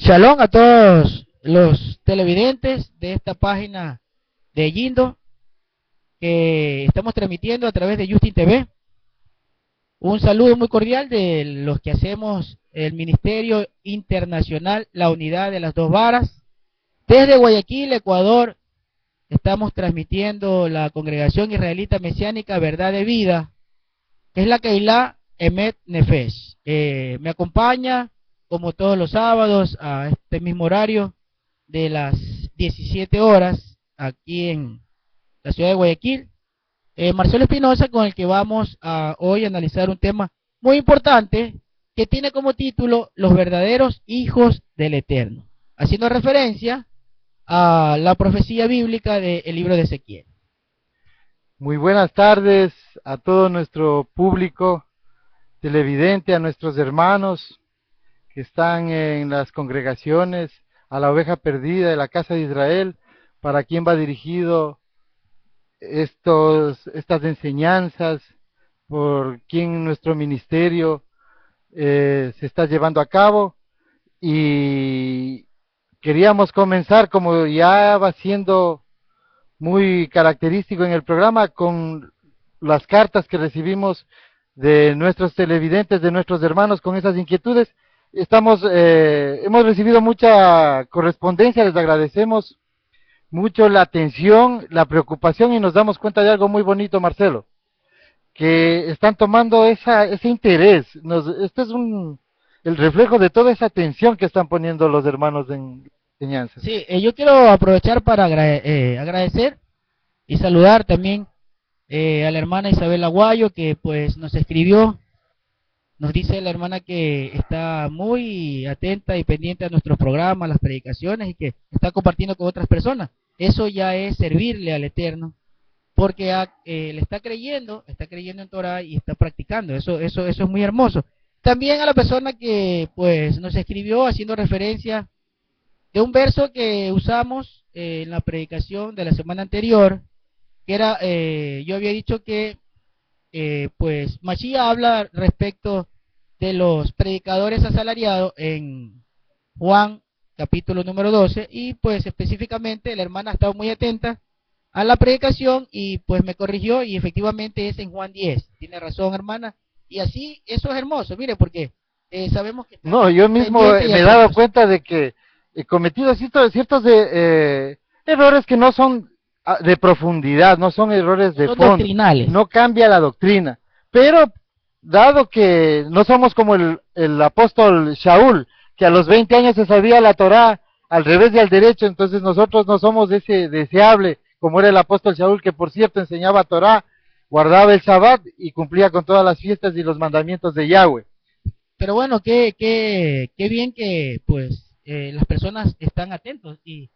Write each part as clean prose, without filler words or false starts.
Shalom a todos los televidentes de esta página de Yindo que estamos transmitiendo a través de Justin TV. Un saludo muy cordial de los que hacemos el Ministerio Internacional La Unidad de las Dos Varas. Desde Guayaquil, Ecuador, estamos transmitiendo la Congregación Israelita Mesiánica Verdad de Vida, que es la Keilah Emet Nefesh. Me acompaña, como todos los sábados, a este mismo horario de las 17 horas, aquí en la ciudad de Guayaquil, Marcelo Espinosa, con el que vamos a hoy analizar un tema muy importante que tiene como título Los verdaderos hijos del Eterno, haciendo referencia a la profecía bíblica del libro de Ezequiel. Muy buenas tardes a todo nuestro público televidente, a nuestros hermanos que están en las congregaciones, a la oveja perdida de la casa de Israel, para quien va dirigido estas enseñanzas, por quien nuestro ministerio se está llevando a cabo. Y queríamos comenzar, como ya va siendo muy característico en el programa, con las cartas que recibimos de nuestros televidentes, de nuestros hermanos con esas inquietudes. Hemos recibido mucha correspondencia, les agradecemos mucho la atención, la preocupación, y nos damos cuenta de algo muy bonito, Marcelo, que están tomando ese interés. Este es el reflejo de toda esa atención que están poniendo los hermanos en enseñanzas. Sí, yo quiero aprovechar para agradecer y saludar también a la hermana Isabel Aguayo, que pues nos escribió. Nos dice la hermana que está muy atenta y pendiente a nuestros programas, las predicaciones, y que está compartiendo con otras personas. Eso ya es servirle al Eterno, porque le está creyendo en Torah y está practicando. Eso es muy hermoso. También a la persona que pues nos escribió haciendo referencia de un verso que usamos en la predicación de la semana anterior, que era, yo había dicho que pues Mashiach habla respecto de los predicadores asalariados en Juan capítulo número 12, y pues específicamente la hermana ha estado muy atenta a la predicación y pues me corrigió, y efectivamente es en Juan 10. Tiene razón, hermana, y así eso es hermoso, mire, porque sabemos que no, yo mismo me he dado cuenta de que he cometido ciertos errores que no son de profundidad, no son errores de fondo, doctrinales. No cambia la doctrina, pero dado que no somos como el apóstol Shaul, que a los 20 años se sabía la Torá al revés y al derecho, entonces nosotros no somos ese deseable, como era el apóstol Shaul, que por cierto enseñaba Torá, guardaba el Shabbat y cumplía con todas las fiestas y los mandamientos de Yahweh. Pero bueno, qué bien que pues las personas están atentos, y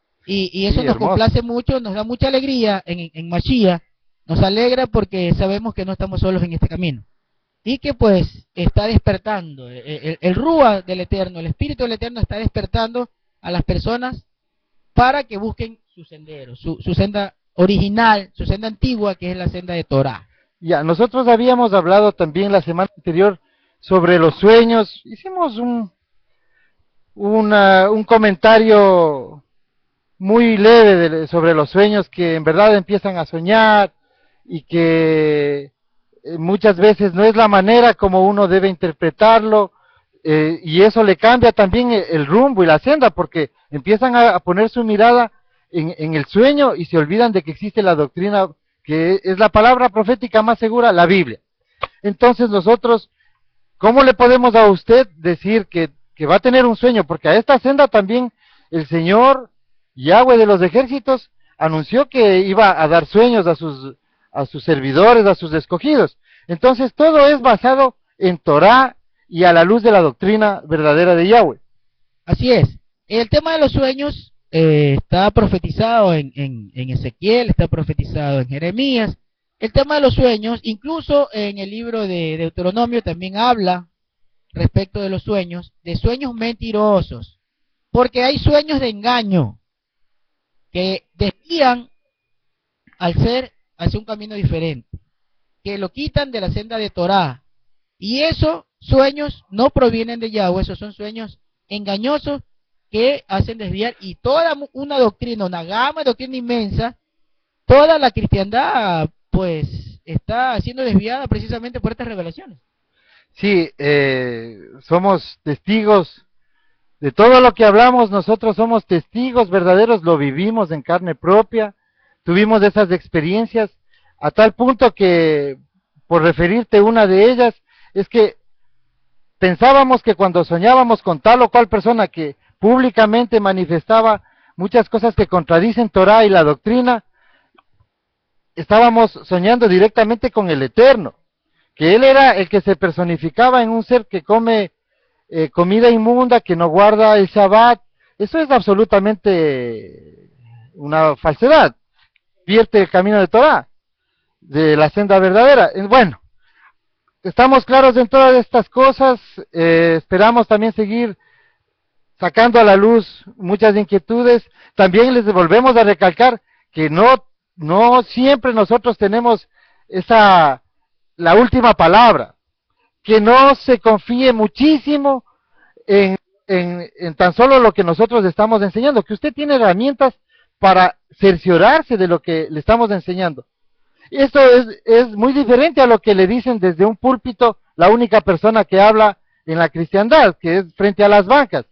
eso Sí, nos hermoso. complace mucho, nos da mucha alegría en Mashiach, nos alegra porque sabemos que no estamos solos en este camino, y que pues está despertando, el Rúa del Eterno, el Espíritu del Eterno está despertando a las personas para que busquen su sendero, su senda original, su senda antigua, que es la senda de Torah. Ya, nosotros habíamos hablado también la semana anterior sobre los sueños. Hicimos un comentario muy leve sobre los sueños, que en verdad empiezan a soñar y que muchas veces no es la manera como uno debe interpretarlo, y eso le cambia también el rumbo y la senda, porque empiezan a poner su mirada en el sueño y se olvidan de que existe la doctrina, que es la palabra profética más segura, la Biblia. Entonces nosotros, ¿cómo le podemos a usted decir que va a tener un sueño? Porque a esta senda también el Señor Yahweh de los ejércitos anunció que iba a dar sueños a sus servidores, a sus escogidos. Entonces todo es basado en Torah y a la luz de la doctrina verdadera de Yahweh. Así es. El tema de los sueños está profetizado en Ezequiel, está profetizado en Jeremías. El tema de los sueños, incluso en el libro de Deuteronomio también habla respecto de los sueños mentirosos, porque hay sueños de engaño que desvían al ser hacia un camino diferente, que lo quitan de la senda de Torah, y esos sueños no provienen de Yahweh, esos son sueños engañosos que hacen desviar, y toda una doctrina, una gama de doctrina inmensa, toda la cristiandad pues está siendo desviada precisamente por estas revelaciones. Sí, somos testigos de todo lo que hablamos, nosotros somos testigos verdaderos, lo vivimos en carne propia, tuvimos esas experiencias, a tal punto que, por referirte una de ellas, es que pensábamos que cuando soñábamos con tal o cual persona que públicamente manifestaba muchas cosas que contradicen Torah y la doctrina, estábamos soñando directamente con el Eterno, que Él era el que se personificaba en un ser que come comida inmunda, que no guarda el Shabbat. Eso es absolutamente una falsedad, vierte el camino de Torah, de la senda verdadera. Bueno, estamos claros en todas estas cosas, esperamos también seguir sacando a la luz muchas inquietudes. También les volvemos a recalcar que no siempre nosotros tenemos la última palabra, que no se confíe muchísimo en tan solo lo que nosotros estamos enseñando, que usted tiene herramientas para cerciorarse de lo que le estamos enseñando. Esto es muy diferente a lo que le dicen desde un púlpito la única persona que habla en la cristiandad, que es frente a las bancas.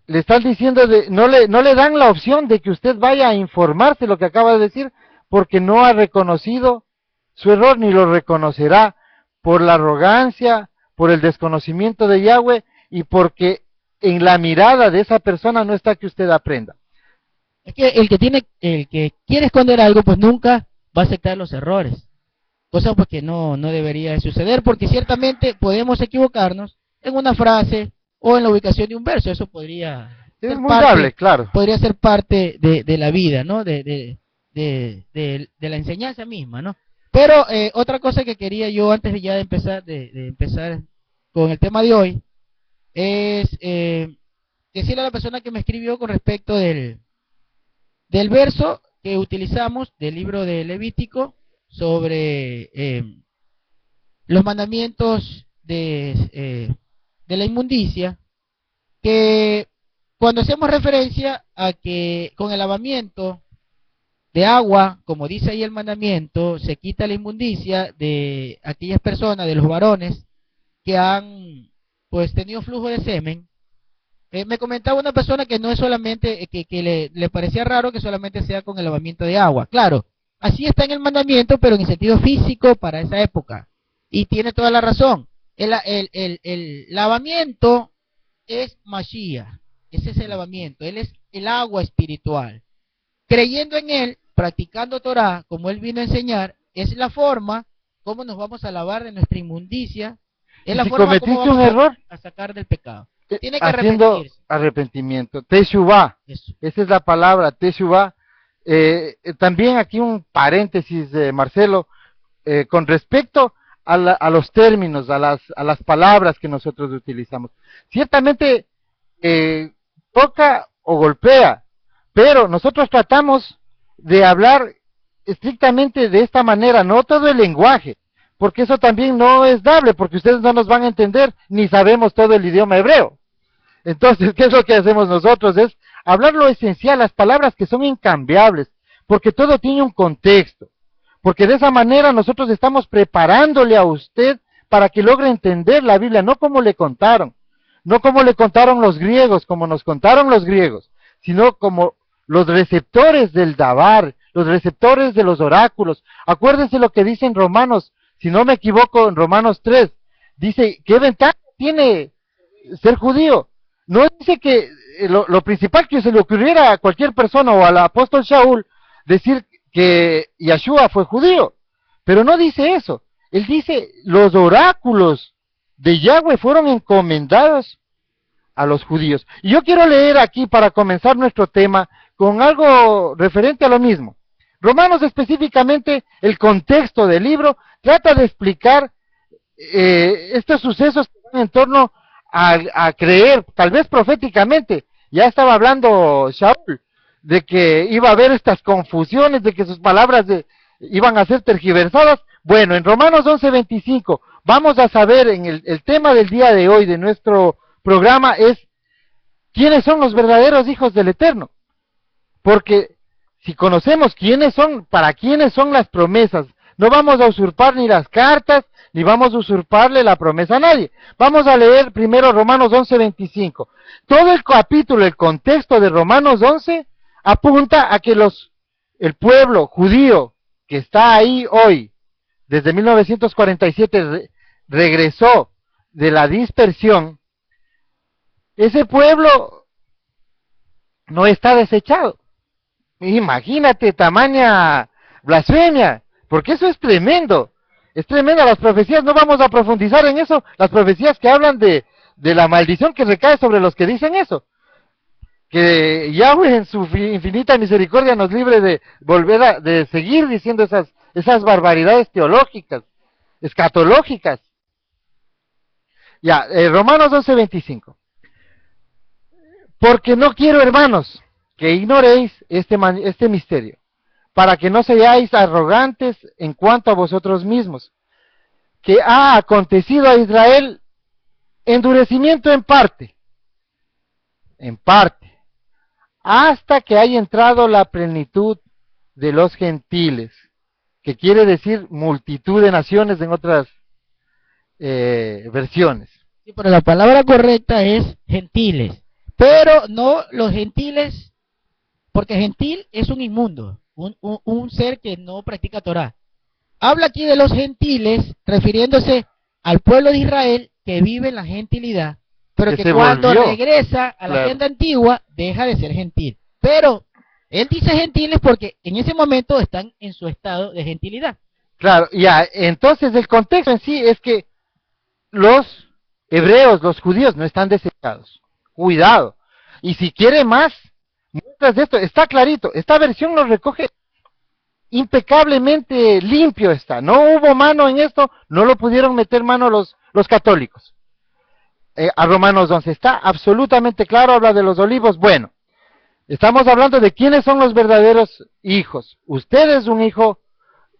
Le están diciendo, no le dan la opción de que usted vaya a informarse lo que acaba de decir, porque no ha reconocido su error ni lo reconocerá por la arrogancia, por el desconocimiento de Yahweh y porque en la mirada de esa persona no está que usted aprenda. Es que el que quiere esconder algo, pues nunca va a aceptar los errores, cosa pues que no debería suceder, porque ciertamente podemos equivocarnos en una frase o en la ubicación de un verso. Eso podría ser parte, claro. Podría ser parte de la vida, ¿no? De la enseñanza misma, ¿no? Pero otra cosa que quería yo antes de ya de empezar con el tema de hoy es decirle a la persona que me escribió con respecto del verso que utilizamos del libro de Levítico sobre los mandamientos de la inmundicia, que cuando hacemos referencia a que con el lavamiento de agua, como dice ahí el mandamiento, se quita la inmundicia de aquellas personas, de los varones que han pues tenido flujo de semen. Me comentaba una persona que no es solamente, que le parecía raro que solamente sea con el lavamiento de agua. Claro, así está en el mandamiento, pero en el sentido físico para esa época. Y tiene toda la razón. El lavamiento es Mashiach. Ese es el lavamiento. Él es el agua espiritual. Creyendo en él, practicando Torah, como él vino a enseñar, es la forma como nos vamos a lavar de nuestra inmundicia. Es la si forma cometiste como vamos un error, a sacar del pecado. Tiene que haciendo arrepentimiento. Teshuvah. Esa es la palabra, Teshuvah. También aquí un paréntesis, Marcelo, con respecto a los términos, a las palabras que nosotros utilizamos. Ciertamente toca o golpea, pero nosotros tratamos de hablar estrictamente de esta manera, no todo el lenguaje, porque eso también no es dable, porque ustedes no nos van a entender, ni sabemos todo el idioma hebreo. Entonces, ¿qué es lo que hacemos nosotros? Es hablar lo esencial, las palabras que son incambiables, porque todo tiene un contexto, porque de esa manera nosotros estamos preparándole a usted para que logre entender la Biblia, no como le contaron, no como le contaron los griegos, como nos contaron los griegos, sino como los receptores del Dabar, los receptores de los oráculos. Acuérdense lo que dice en Romanos, si no me equivoco, en Romanos 3, dice, ¿qué ventaja tiene ser judío? No dice que lo principal que se le ocurriera a cualquier persona o al apóstol Shaul decir que Yeshua fue judío, pero no dice eso. Él dice, los oráculos de Yahweh fueron encomendados a los judíos. Y yo quiero leer aquí para comenzar nuestro tema con algo referente a lo mismo. Romanos, específicamente el contexto del libro, trata de explicar estos sucesos que van en torno a creer, tal vez proféticamente. Ya estaba hablando Shaul de que iba a haber estas confusiones, de que sus palabras iban a ser tergiversadas. Bueno, en Romanos 11:25 vamos a saber, en el tema del día de hoy de nuestro programa es quiénes son los verdaderos hijos del Eterno. Porque si conocemos quiénes son, para quiénes son las promesas, no vamos a usurpar ni las cartas, ni vamos a usurparle la promesa a nadie. Vamos a leer primero Romanos 11:25. Todo el capítulo, el contexto de Romanos 11, apunta a que el pueblo judío que está ahí hoy, desde 1947, regresó de la dispersión. Ese pueblo no está desechado. Imagínate tamaña blasfemia, porque eso es tremendo. Es tremenda las profecías, no vamos a profundizar en eso, las profecías que hablan de la maldición que recae sobre los que dicen eso. Que Yahweh en su infinita misericordia nos libre de volver de seguir diciendo esas barbaridades teológicas, escatológicas. Ya, Romanos 11:25. Porque no quiero, hermanos, que ignoréis este misterio, para que no seáis arrogantes en cuanto a vosotros mismos, que ha acontecido a Israel endurecimiento en parte, hasta que haya entrado la plenitud de los gentiles, que quiere decir multitud de naciones en otras versiones. Sí, pero la palabra correcta es gentiles, pero no los gentiles, porque gentil es un inmundo, un ser que no practica Torah. Habla aquí de los gentiles, refiriéndose al pueblo de Israel que vive en la gentilidad, pero que cuando regresa a la agenda antigua, deja de ser gentil. Pero él dice gentiles porque en ese momento están en su estado de gentilidad. Claro, ya, entonces el contexto en sí es que los hebreos, los judíos, no están desechados. Cuidado. Y si quiere más, muestras de esto, está clarito. Esta versión nos recoge impecablemente limpio está. No hubo mano en esto, no lo pudieron meter mano los católicos. A Romanos 11 está absolutamente claro, habla de los olivos. Bueno, estamos hablando de quiénes son los verdaderos hijos. Usted es un hijo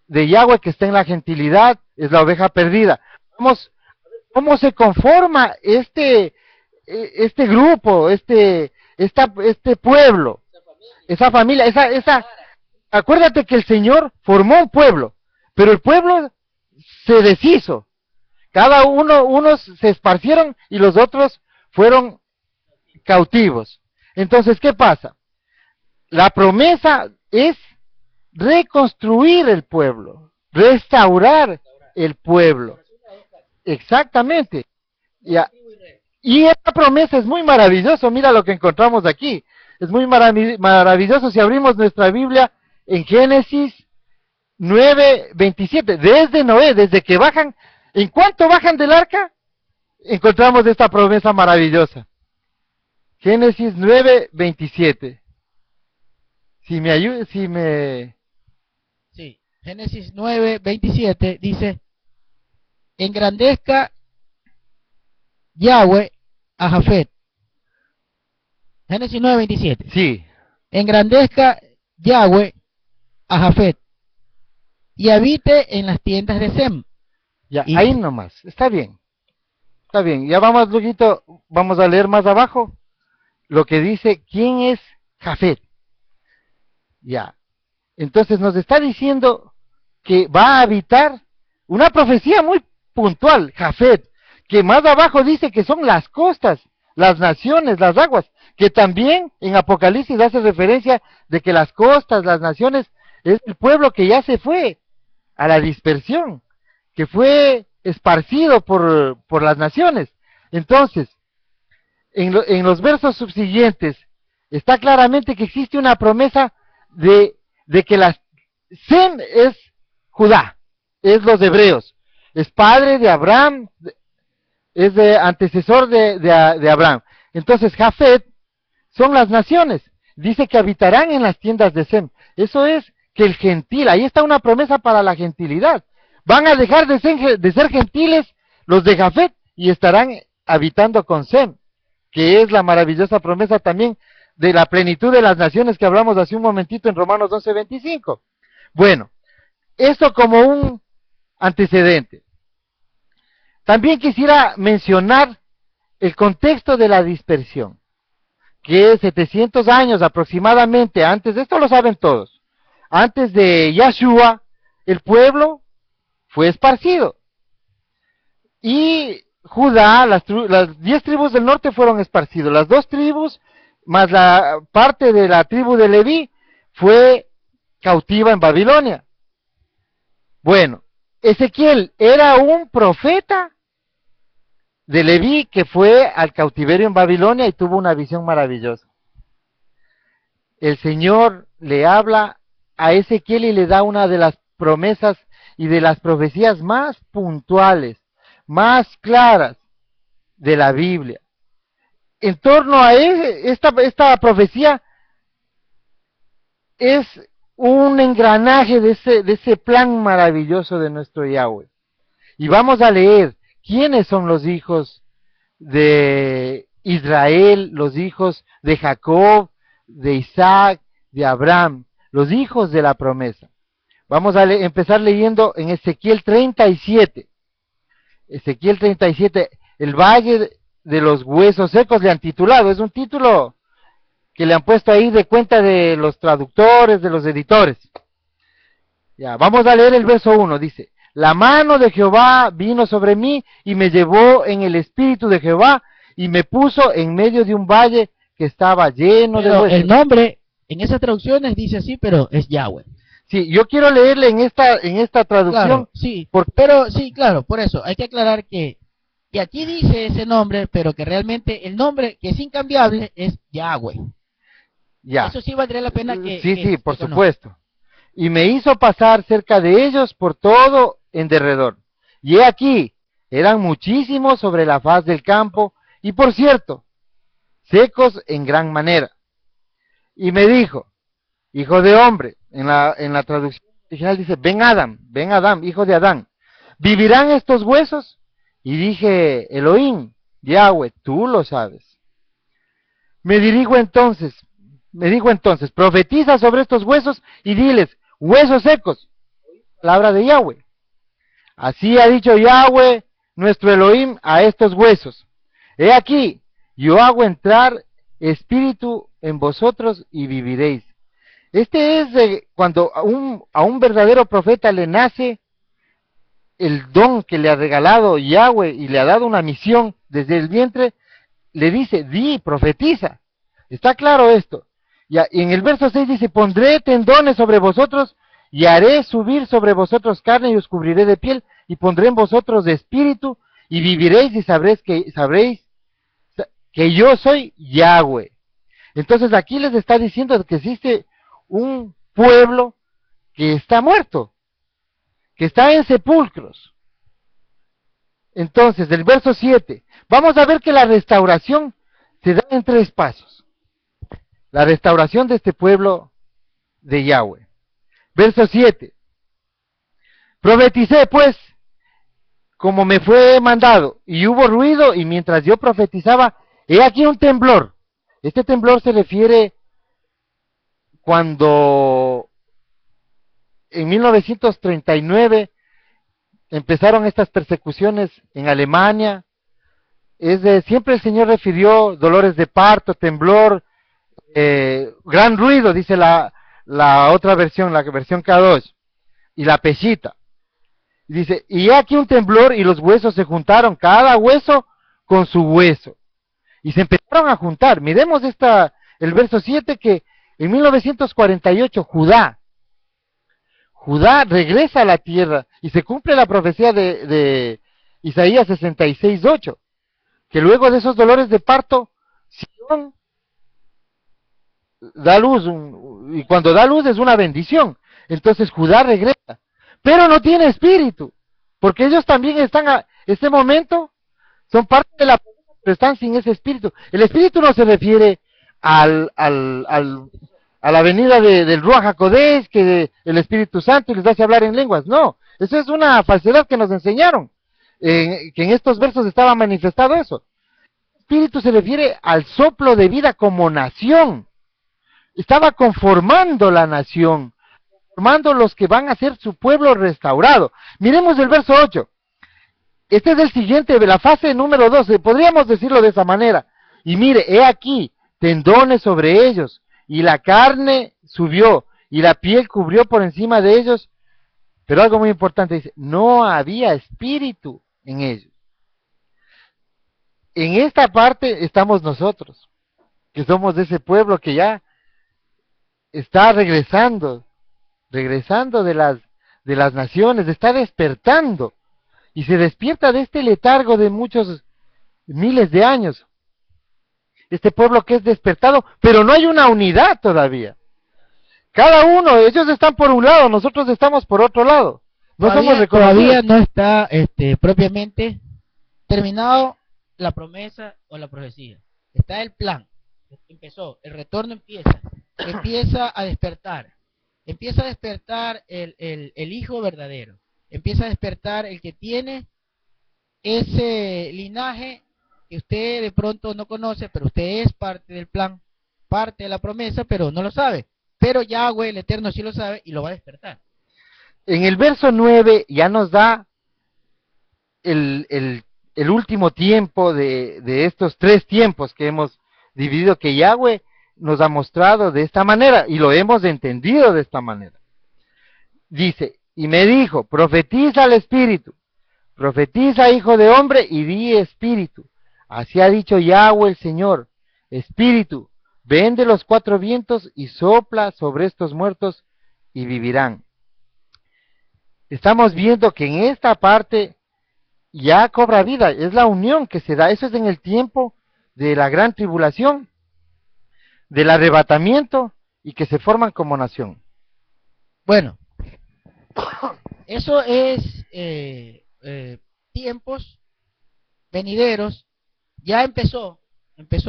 de Yahweh que está en la gentilidad, es la oveja perdida. Vamos, ¿cómo se conforma este grupo, este pueblo, esa familia, acuérdate que el Señor formó un pueblo, pero el pueblo se deshizo. Cada unos se esparcieron y los otros fueron cautivos. Entonces, ¿qué pasa? La promesa es reconstruir el pueblo, restaurar el pueblo. Exactamente. Y esta promesa es muy maravillosa. Mira lo que encontramos aquí. Es muy maravilloso si abrimos nuestra Biblia en Génesis 9:27. Desde Noé, desde que bajan, ¿en cuánto bajan del arca? Encontramos esta promesa maravillosa. Génesis 9:27. Si me ayuda, Sí, Génesis 9:27 dice: engrandezca Yahweh a Jafet. Génesis 9:27. Sí. Engrandezca Yahweh a Jafet y habite en las tiendas de Sem. Ya, ahí nomás, está bien. Está bien, ya vamos a leer más abajo lo que dice quién es Jafet. Ya. Entonces nos está diciendo que va a habitar una profecía muy puntual, Jafet, que más abajo dice que son las costas, las naciones, las aguas, que también en Apocalipsis hace referencia de que las costas, las naciones, es el pueblo que ya se fue a la dispersión, que fue esparcido por las naciones. Entonces, en los versos subsiguientes, está claramente que existe una promesa de que Sem es Judá, es los hebreos, es padre de Abraham, es de antecesor de Abraham. Entonces, Jafet son las naciones, dice que habitarán en las tiendas de Sem. Eso es que el gentil, ahí está una promesa para la gentilidad. Van a dejar de ser gentiles los de Jafet y estarán habitando con Sem, que es la maravillosa promesa también de la plenitud de las naciones que hablamos hace un momentito en Romanos 11:25. Bueno, esto como un antecedente. También quisiera mencionar el contexto de la dispersión. que 700 años aproximadamente antes, esto lo saben todos, antes de Yahshua, el pueblo fue esparcido. Y Judá, las 10 tribus del norte fueron esparcidos. Las 2 tribus, más la parte de la tribu de Leví, fue cautiva en Babilonia. Bueno, Ezequiel era un profeta de Leví que fue al cautiverio en Babilonia y tuvo una visión maravillosa. El Señor le habla a Ezequiel y le da una de las promesas y de las profecías más puntuales, más claras de la Biblia. En torno a esta profecía es un engranaje de ese plan maravilloso de nuestro Yahweh. Y vamos a leer quiénes son los hijos de Israel, los hijos de Jacob, de Isaac, de Abraham, los hijos de la promesa. Vamos a empezar leyendo en Ezequiel 37. Ezequiel 37, el valle de los huesos secos le han titulado, es un título que le han puesto ahí de cuenta de los traductores, de los editores. Ya, vamos a leer el verso 1, dice: la mano de Jehová vino sobre mí y me llevó en el espíritu de Jehová y me puso en medio de un valle que estaba lleno de huesos. El nombre en esas traducciones dice así, pero es Yahweh. Sí, yo quiero leerle en esta traducción. Claro, sí, pero sí, claro, por eso hay que aclarar que aquí dice ese nombre, pero que realmente el nombre que es incambiable es Yahweh. Ya. Eso sí valdría la pena que... Sí, por supuesto. Y me hizo pasar cerca de ellos por todo en derredor. Y he aquí, eran muchísimos sobre la faz del campo, y por cierto, secos en gran manera. Y me dijo: hijo de hombre, en la traducción original dice: ven Adán, hijo de Adán, ¿vivirán estos huesos? Y dije: Elohim, Yahweh, tú lo sabes. Me dijo entonces, profetiza sobre estos huesos y diles: huesos secos, palabra de Yahweh. Así ha dicho Yahweh, nuestro Elohim, a estos huesos: he aquí, yo hago entrar espíritu en vosotros y viviréis. Este es cuando a un verdadero profeta le nace el don que le ha regalado Yahweh y le ha dado una misión desde el vientre, le dice: di, profetiza. ¿Está claro esto? Y en el verso 6 dice: pondré tendones sobre vosotros y haré subir sobre vosotros carne y os cubriré de piel y pondré en vosotros de espíritu y viviréis y sabréis que yo soy Yahweh. Entonces aquí les está diciendo que existe un pueblo que está muerto, que está en sepulcros. Entonces, del verso 7, vamos a ver que la restauración se da en 3 pasos. La restauración de este pueblo de Yahweh. Verso 7. Profeticé pues, como me fue mandado, y hubo ruido, y mientras yo profetizaba, he aquí un temblor. Este temblor se refiere cuando en 1939 empezaron estas persecuciones en Alemania. Siempre el Señor refirió dolores de parto, temblor, gran ruido, dice la otra versión, la versión K2, y la Peshita. Dice: y aquí un temblor y los huesos se juntaron, cada hueso con su hueso. Y se empezaron a juntar. Miremos el verso 7, que en 1948 Judá regresa a la tierra y se cumple la profecía de Isaías 66:8, que luego de esos dolores de parto, Sión da luz, y cuando da luz es una bendición. Entonces Judá regresa, pero no tiene espíritu, porque ellos también están a este momento, son parte de la promesa, pero están sin ese espíritu. El espíritu no se refiere a la venida del Ruach HaKodesh, que el Espíritu Santo les hace hablar en lenguas. No, eso es una falsedad que nos enseñaron, que en estos versos estaba manifestado eso. El espíritu se refiere al soplo de vida como nación. Estaba conformando la nación, formando los que van a ser su pueblo restaurado. Miremos el verso 8. Este es el siguiente, la fase número 12, podríamos decirlo de esa manera. Y mire, he aquí, tendones sobre ellos, y la carne subió, y la piel cubrió por encima de ellos, pero algo muy importante dice, no había espíritu en ellos. En esta parte estamos nosotros, que somos de ese pueblo que ya está regresando de las naciones, está despertando, y se despierta de este letargo de muchos miles de años. Este pueblo que es despertado, pero no hay una unidad todavía. Cada uno, ellos están por un lado, nosotros estamos por otro lado. No somos reconocidos. Todavía no está propiamente terminado la promesa o la profecía. Está el plan. Empezó, el retorno empieza a despertar. Empieza a despertar el hijo verdadero. Empieza a despertar el que tiene ese linaje que usted de pronto no conoce, pero usted es parte del plan, parte de la promesa, pero no lo sabe. Pero Yahweh, el Eterno, sí lo sabe y lo va a despertar. En el verso 9 ya nos da el último tiempo de estos 3 tiempos que hemos dividido, que Yahweh nos ha mostrado de esta manera y lo hemos entendido de esta manera. Dice, y me dijo, profetiza al Espíritu, profetiza, hijo de hombre, y di Espíritu. Así ha dicho Yahweh el Señor, Espíritu, ven de los 4 vientos y sopla sobre estos muertos y vivirán. Estamos viendo que en esta parte ya cobra vida, es la unión que se da, eso es en el tiempo de la gran tribulación, del arrebatamiento y que se forman como nación. Bueno, eso es tiempos venideros, ya empezó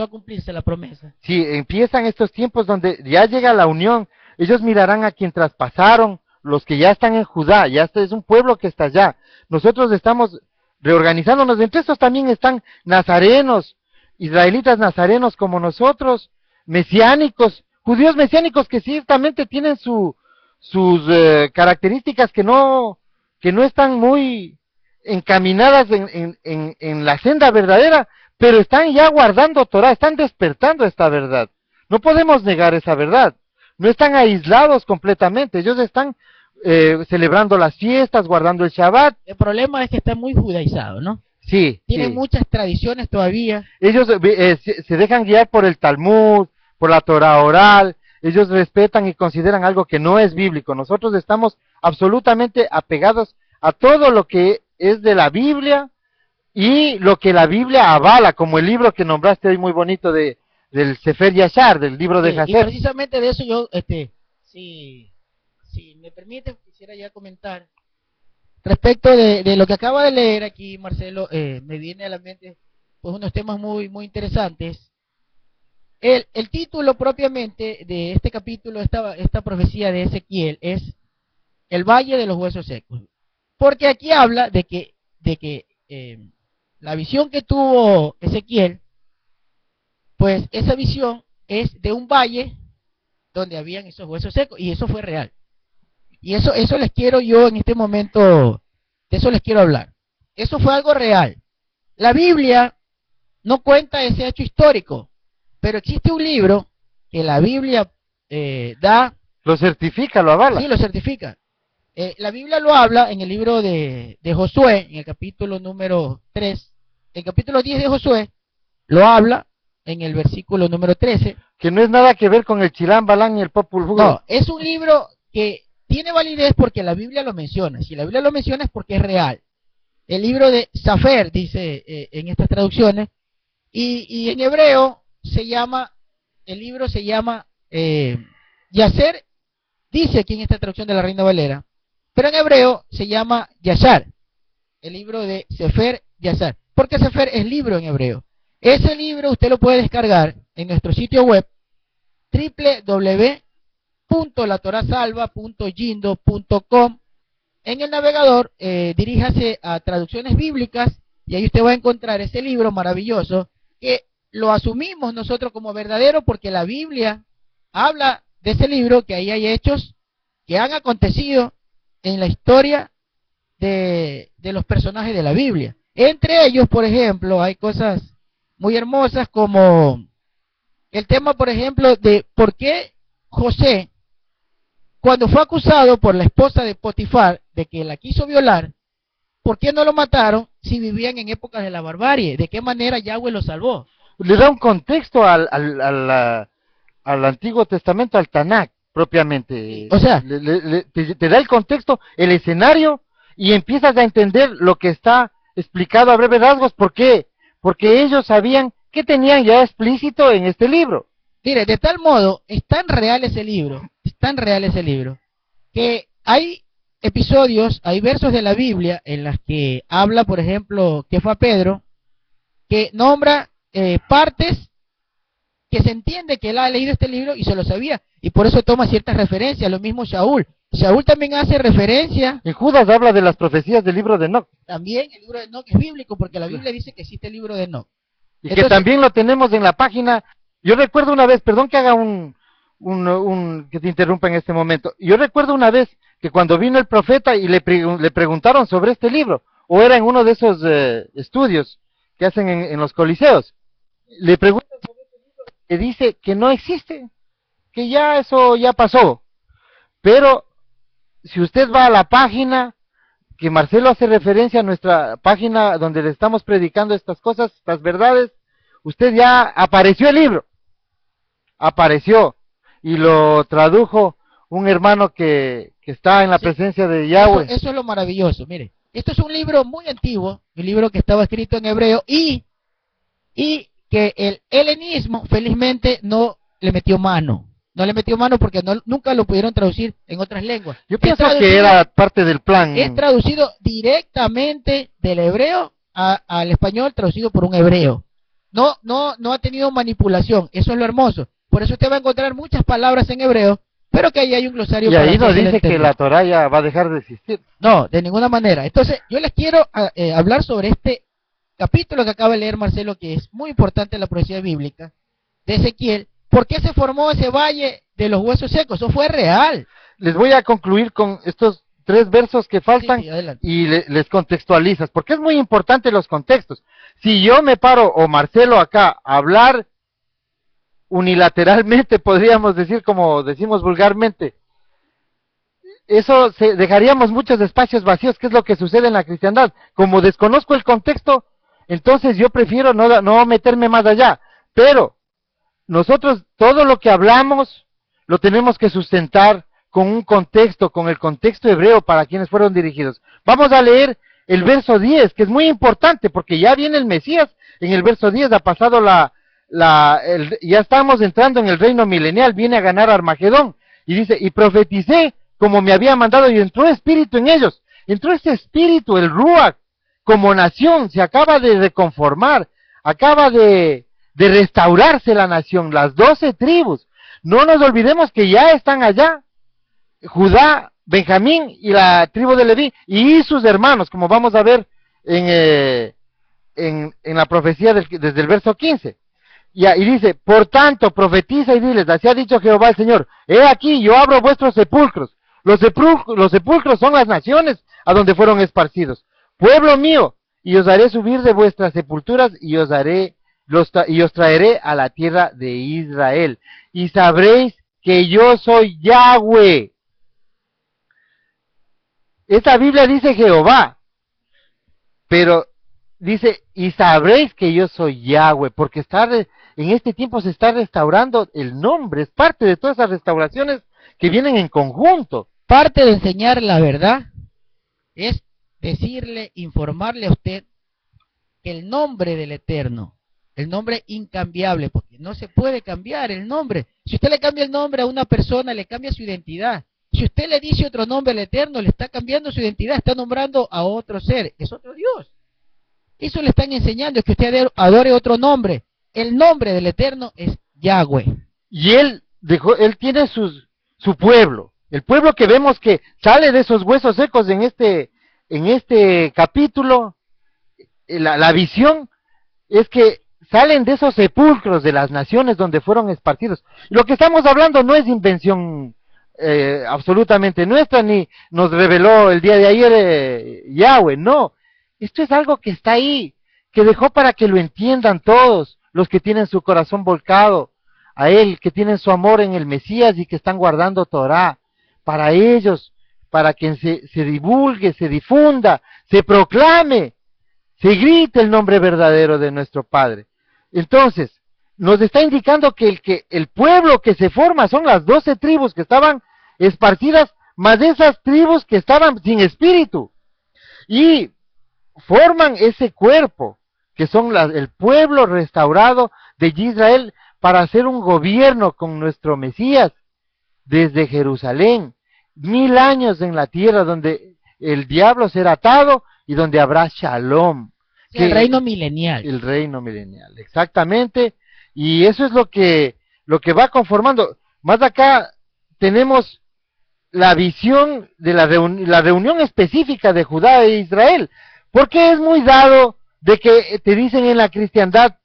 a cumplirse la promesa. Sí, empiezan estos tiempos donde ya llega la unión, ellos mirarán a quien traspasaron, los que ya están en Judá, ya es un pueblo que está allá. Nosotros estamos reorganizándonos, entre estos también están nazarenos, israelitas nazarenos como nosotros, mesiánicos, judíos mesiánicos que ciertamente tienen sus características que no están muy encaminadas en la senda verdadera, pero están ya guardando Torah, están despertando esta verdad. No podemos negar esa verdad. No están aislados completamente, ellos están celebrando las fiestas, guardando el Shabbat. El problema es que está muy judaizado, ¿no? Sí. Tienen sí. muchas tradiciones todavía. Ellos se dejan guiar por el Talmud, por la Torah oral, ellos respetan y consideran algo que no es bíblico. Nosotros estamos absolutamente apegados a todo lo que es de la Biblia y lo que la Biblia avala, como el libro que nombraste hoy muy bonito del Sefer Yashar, del libro de Hazer. Y precisamente de eso yo, si me permite, quisiera ya comentar respecto de lo que acaba de leer aquí, Marcelo. Me viene a la mente pues unos temas muy interesantes. El título propiamente de este capítulo, esta profecía de Ezequiel, es el Valle de los Huesos Secos, porque aquí habla de que la visión que tuvo Ezequiel, pues esa visión es de un valle donde habían esos huesos secos, y eso fue real. Y eso les quiero yo en este momento, de eso les quiero hablar. Eso fue algo real. La Biblia no cuenta ese hecho histórico, pero existe un libro que la Biblia lo certifica, lo avala. Sí, lo certifica. La Biblia lo habla en el libro de Josué, en el capítulo número 3. El capítulo 10 de Josué lo habla en el versículo número 13. Que no es nada que ver con el Chilán Balán y el Popul Vuh. No, es un libro que tiene validez porque la Biblia lo menciona. Si la Biblia lo menciona es porque es real. El libro de Safer, dice en estas traducciones, y en hebreo el libro se llama Yaser, dice aquí en esta traducción de la Reina Valera, pero en hebreo se llama Yashar, el libro de Sefer Yashar, porque Sefer es libro en hebreo. Ese libro usted lo puede descargar en nuestro sitio web www.latorasalva.yindo.com. En el navegador diríjase a traducciones bíblicas y ahí usted va a encontrar ese libro maravilloso que lo asumimos nosotros como verdadero porque la Biblia habla de ese libro, que ahí hay hechos que han acontecido en la historia de los personajes de la Biblia. Entre ellos, por ejemplo, hay cosas muy hermosas como el tema, por ejemplo, de por qué José, cuando fue acusado por la esposa de Potifar de que la quiso violar, ¿por qué no lo mataron si vivían en épocas de la barbarie? ¿De qué manera Yahweh lo salvó? Le da un contexto al Antiguo Testamento, al Tanakh, propiamente. O sea, te da el contexto, el escenario, y empiezas a entender lo que está explicado a breves rasgos. ¿Por qué? Porque ellos sabían que tenían ya explícito en este libro. mire, de tal modo, es tan real ese libro, que hay episodios, hay versos de la Biblia en las que habla, por ejemplo, que fue a Pedro, que nombra partes que se entiende que él ha leído este libro y se lo sabía, y por eso toma ciertas referencias, lo mismo Shaul. Shaul también hace referencia. En Judas habla de las profecías del libro de Enoch. También el libro de Enoch es bíblico, porque la Biblia dice que existe el libro de Enoch. Y entonces, que también lo tenemos en la página. Yo recuerdo una vez, perdón que haga que te interrumpa en este momento. Yo recuerdo una vez que cuando vino el profeta y le preguntaron sobre este libro, o era en uno de esos estudios que hacen en los coliseos, le preguntan sobre este libro, que dice que no existe, que ya eso ya pasó. Pero si usted va a la página, que Marcelo hace referencia a nuestra página donde le estamos predicando estas cosas, estas verdades, usted ya apareció el libro, apareció, y lo tradujo un hermano que está en la presencia de Yahweh. Eso es lo maravilloso, mire, esto es un libro muy antiguo, un libro que estaba escrito en hebreo, y que el helenismo felizmente no le metió mano. No le metió mano porque nunca lo pudieron traducir en otras lenguas. Yo pienso que era parte del plan. Es traducido directamente del hebreo al español, traducido por un hebreo. No ha tenido manipulación. Eso es lo hermoso. Por eso usted va a encontrar muchas palabras en hebreo, pero que ahí hay un glosario. Y ahí no dice que la Torah ya va a dejar de existir. No, de ninguna manera. Entonces, yo les quiero hablar sobre este capítulo que acaba de leer Marcelo, que es muy importante en la profecía bíblica, de Ezequiel. ¿Por qué se formó ese valle de los huesos secos? Eso fue real. Les voy a concluir con estos 3 versos que faltan, sí, y les contextualizas, porque es muy importante los contextos. Si yo me paro, o Marcelo acá, a hablar unilateralmente, podríamos decir, como decimos vulgarmente, eso dejaríamos muchos espacios vacíos, que es lo que sucede en la cristiandad. Como desconozco el contexto, entonces yo prefiero no meterme más allá. Pero nosotros todo lo que hablamos lo tenemos que sustentar con un contexto, con el contexto hebreo para quienes fueron dirigidos. Vamos a leer el verso 10, que es muy importante, porque ya viene el Mesías. En el verso 10 ha pasado ya estamos entrando en el reino milenial, viene a ganar Armagedón. Y dice, y profeticé como me había mandado, y entró espíritu en ellos. Entró este espíritu, el Ruach, como nación, se acaba de reconformar, acaba de restaurarse la nación, las 12 tribus. No nos olvidemos que ya están allá, Judá, Benjamín y la tribu de Leví, y sus hermanos, como vamos a ver en la profecía desde el verso 15. Y dice, por tanto, profetiza y diles, así ha dicho Jehová el Señor, he aquí, yo abro vuestros sepulcros. Los sepulcros son las naciones a donde fueron esparcidos. Pueblo mío, y os haré subir de vuestras sepulturas, y os traeré a la tierra de Israel. Y sabréis que yo soy Yahweh. Esta Biblia dice Jehová, pero dice, y sabréis que yo soy Yahweh, porque en este tiempo se está restaurando el nombre, es parte de todas esas restauraciones que vienen en conjunto. Parte de enseñar la verdad es decirle, informarle a usted que el nombre del Eterno, el nombre incambiable, porque no se puede cambiar el nombre. Si usted le cambia el nombre a una persona, le cambia su identidad. Si usted le dice otro nombre al Eterno, le está cambiando su identidad, está nombrando a otro ser, es otro Dios. Eso le están enseñando, es que usted adore otro nombre. El nombre del Eterno es Yahweh. Y él tiene su pueblo, el pueblo que vemos que sale de esos huesos secos en este capítulo. La visión es que salen de esos sepulcros de las naciones donde fueron esparcidos. Lo que estamos hablando no es invención absolutamente nuestra, ni nos reveló el día de ayer Yahweh, no. Esto es algo que está ahí, que dejó para que lo entiendan todos los que tienen su corazón volcado a Él, que tienen su amor en el Mesías y que están guardando Torah. Para ellos, para que se divulgue, se difunda, se proclame, se grite el nombre verdadero de nuestro Padre. Entonces, nos está indicando que el pueblo que se forma son las 12 tribus que estaban esparcidas, más de esas tribus que estaban sin espíritu. Y forman ese cuerpo, que son el pueblo restaurado de Israel, para hacer un gobierno con nuestro Mesías desde Jerusalén. 1000 años en la tierra donde el diablo será atado y donde habrá shalom. El reino milenial. El reino milenial, exactamente. Y eso es lo que va conformando. Más acá tenemos la visión de la reunión específica de Judá e Israel. Porque es muy dado de que te dicen en la cristiandad,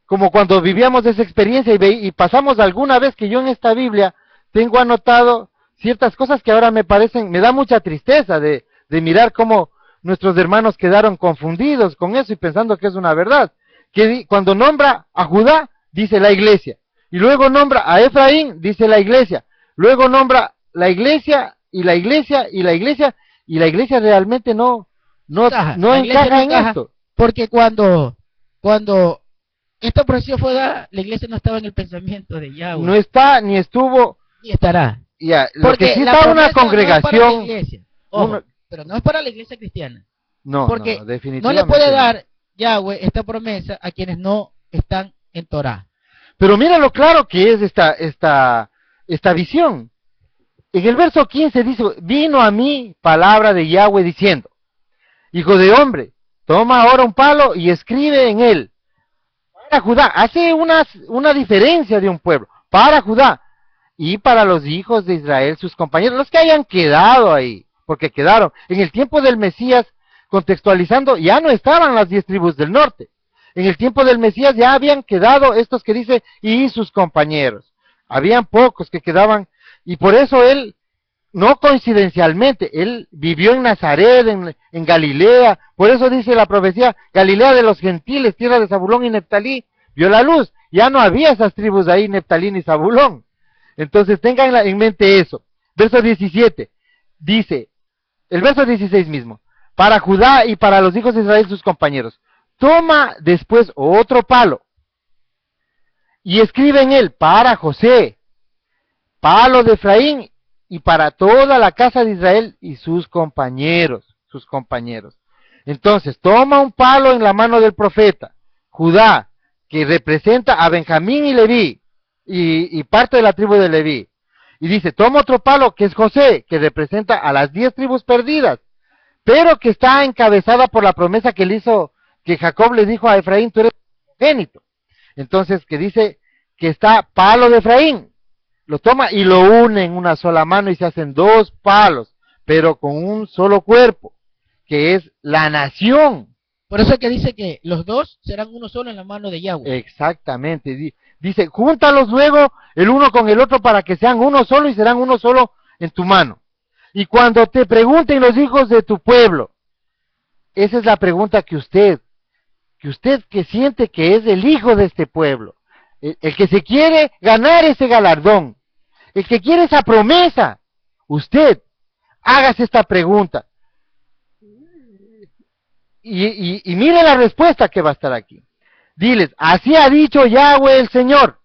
como cuando vivíamos esa experiencia y pasamos alguna vez que yo en esta Biblia tengo anotado ciertas cosas que ahora me da mucha tristeza de mirar cómo nuestros hermanos quedaron confundidos con eso y pensando que es una verdad. Que cuando nombra a Judá, dice la iglesia, y luego nombra a Efraín, dice la iglesia, luego nombra la iglesia, y la iglesia, y la iglesia, y la iglesia realmente no encaja en esto. Porque cuando esta profecía fue dada, la iglesia no estaba en el pensamiento de Yahweh. No está, ni estuvo, ni estará. Ya, lo que sí está una congregación. No pero no es para la iglesia cristiana. No, porque definitivamente no le puede dar Yahweh esta promesa a quienes no están en Torah. Pero mira lo claro que es esta visión. En el verso 15 dice, vino a mí palabra de Yahweh diciendo, hijo de hombre, toma ahora un palo y escribe en él, para Judá, hace una diferencia de un pueblo, para Judá, y para los hijos de Israel, sus compañeros, los que hayan quedado ahí, porque quedaron. En el tiempo del Mesías, contextualizando, ya no estaban las 10 tribus del norte. En el tiempo del Mesías ya habían quedado estos que dice, y sus compañeros. Habían pocos que quedaban, y por eso él, no coincidencialmente, él vivió en Nazaret, en Galilea, por eso dice la profecía, Galilea de los gentiles, tierra de Zabulón y Neftalí, vio la luz. Ya no había esas tribus ahí, Neftalí ni Zabulón. Entonces tengan en mente eso. Verso 17, dice, el verso 16 mismo, para Judá y para los hijos de Israel sus compañeros, toma después otro palo y escribe en él, para José, palo de Efraín y para toda la casa de Israel y sus compañeros. Entonces, toma un palo en la mano del profeta, Judá, que representa a Benjamín y Leví, y parte de la tribu de Leví. Y dice, toma otro palo que es José, que representa a las 10 tribus perdidas, pero que está encabezada por la promesa que que Jacob le dijo a Efraín, tú eres primogénito. Entonces, que dice que está palo de Efraín, lo toma y lo une en una sola mano y se hacen 2 palos, pero con un solo cuerpo, que es la nación. Por eso es que dice que los 2 serán uno solo en la mano de Yahweh. Exactamente. Dice, júntalos luego el uno con el otro para que sean uno solo y serán uno solo en tu mano. Y cuando te pregunten los hijos de tu pueblo, esa es la pregunta que usted que siente que es el hijo de este pueblo, el que se quiere ganar ese galardón, el que quiere esa promesa, usted hágase esta pregunta. Y mire la respuesta que va a estar aquí. Diles, así ha dicho Yahweh el Señor.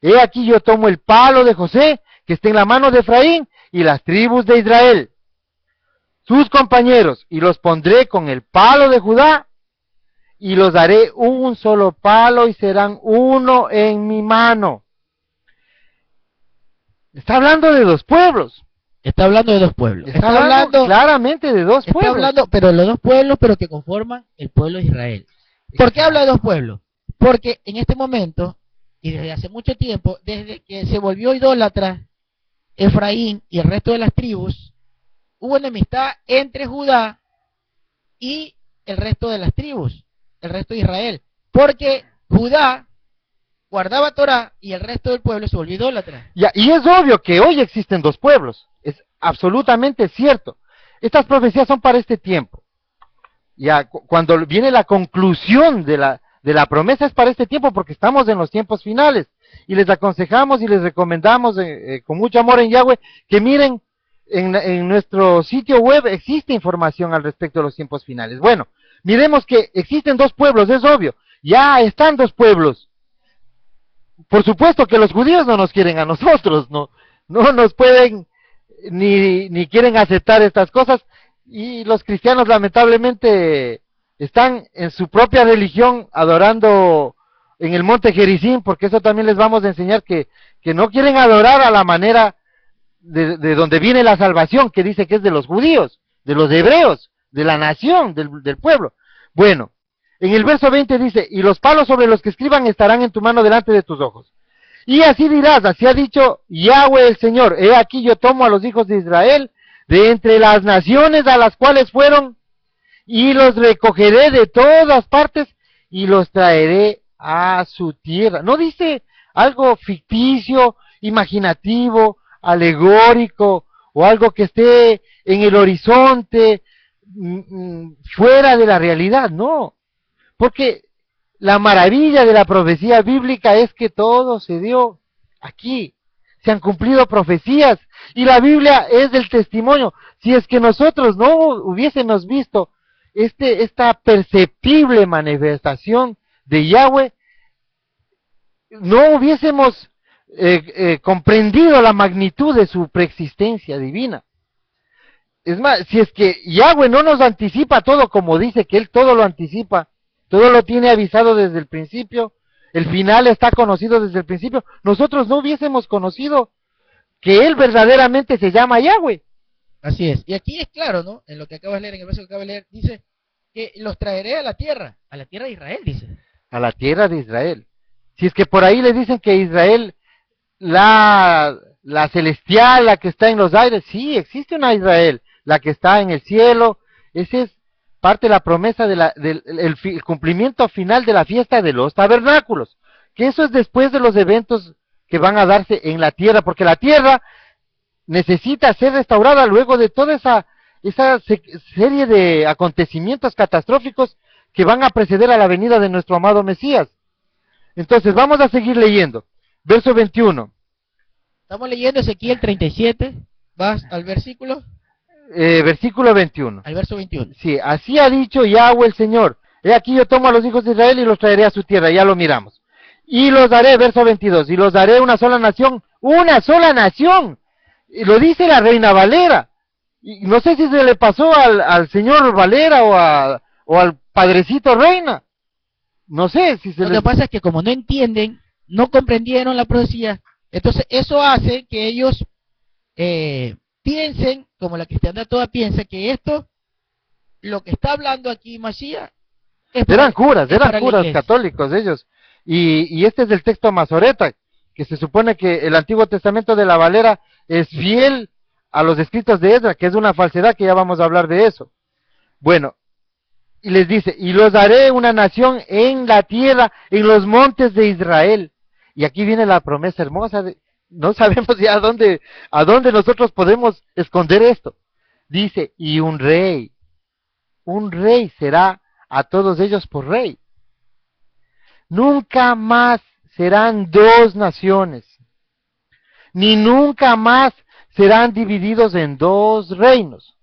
He aquí yo tomo el palo de José, que está en la mano de Efraín, y las tribus de Israel, sus compañeros, y los pondré con el palo de Judá, y los daré un solo palo, y serán uno en mi mano. Está hablando de 2 pueblos. Está hablando de 2 pueblos. Está hablando claramente de 2 pueblos. Está hablando, pero los 2 pueblos, pero que conforman el pueblo de Israel. ¿Por qué habla de 2 pueblos? Porque en este momento, y desde hace mucho tiempo, desde que se volvió idólatra Efraín y el resto de las tribus, hubo enemistad entre Judá y el resto de las tribus, el resto de Israel. Porque Judá guardaba Torah y el resto del pueblo se volvió idólatra. Ya, y es obvio que hoy existen 2 pueblos. Es absolutamente cierto. Estas profecías son para este tiempo. Ya, cuando viene la conclusión de la promesa es para este tiempo porque estamos en los tiempos finales. y les aconsejamos y les recomendamos con mucho amor en Yahweh que miren en nuestro sitio web, existe información al respecto de los tiempos finales. Bueno, miremos que existen dos pueblos, es obvio, ya están dos pueblos. Por supuesto que los judíos no nos quieren a nosotros, no nos pueden ni quieren aceptar estas cosas, y los cristianos lamentablemente están en su propia religión adorando en el monte Gerizim, porque eso también les vamos a enseñar que no quieren adorar a la manera de donde viene la salvación, que dice que es de los judíos, de los hebreos, de la nación, del pueblo. Bueno, en el verso 20 dice, y los palos sobre los que escriban estarán en tu mano delante de tus ojos. Y así dirás, así ha dicho Yahweh el Señor, he aquí yo tomo a los hijos de Israel de entre las naciones a las cuales fueron, y los recogeré de todas partes, y los traeré a su tierra. No dice algo ficticio, imaginativo, alegórico, o algo que esté en el horizonte, fuera de la realidad, no. Porque la maravilla de la profecía bíblica es que todo se dio aquí. Se han cumplido profecías y la Biblia es el testimonio. Si es que nosotros no hubiésemos visto esta perceptible manifestación de Yahweh, no hubiésemos comprendido la magnitud de su preexistencia divina. Es más, si es que Yahweh no nos anticipa todo como dice que Él todo lo anticipa, todo lo tiene avisado desde el principio, el final está conocido desde el principio, nosotros no hubiésemos conocido que Él verdaderamente se llama Yahweh. Así es. Y aquí es claro, ¿no? En lo que acabas de leer, en el verso que acabas de leer, dice que los traeré a la tierra de Israel, dice. A la tierra de Israel. Si es que por ahí le dicen que Israel, la celestial, la que está en los aires, sí, existe una Israel, la que está en el cielo, ese es parte de la promesa del cumplimiento final de la fiesta de los tabernáculos, que eso es después de los eventos que van a darse en la tierra, porque la tierra necesita ser restaurada luego de toda esa serie de acontecimientos catastróficos que van a preceder a la venida de nuestro amado Mesías. Entonces vamos a seguir leyendo, verso 21. Estamos leyendo Ezequiel 37, vas al versículo... versículo 21. Al verso 21. Sí, así ha dicho Yahweh el Señor. He aquí yo tomo a los hijos de Israel y los traeré a su tierra, ya lo miramos. Y los daré, verso 22, y los daré una sola nación, una sola nación. Y lo dice la reina Valera. Y no sé si se le pasó al señor Valera o al padrecito reina. No sé si se Lo que pasa es que como no entienden, no comprendieron la profecía, entonces eso hace que ellos piensen, como la cristiandad toda piensa, que esto, lo que está hablando aquí Mashiach, eran curas católicos ellos, y este es el texto Masoreta, que se supone que el Antiguo Testamento de la Valera es fiel a los escritos de Esdras, que es una falsedad, que ya vamos a hablar de eso. Bueno, y les dice, y los daré una nación en la tierra, en los montes de Israel. Y aquí viene la promesa hermosa de... No sabemos ya a dónde nosotros podemos esconder esto. Dice, y un rey será a todos ellos por rey. Nunca más serán dos naciones, ni nunca más serán divididos en dos reinos.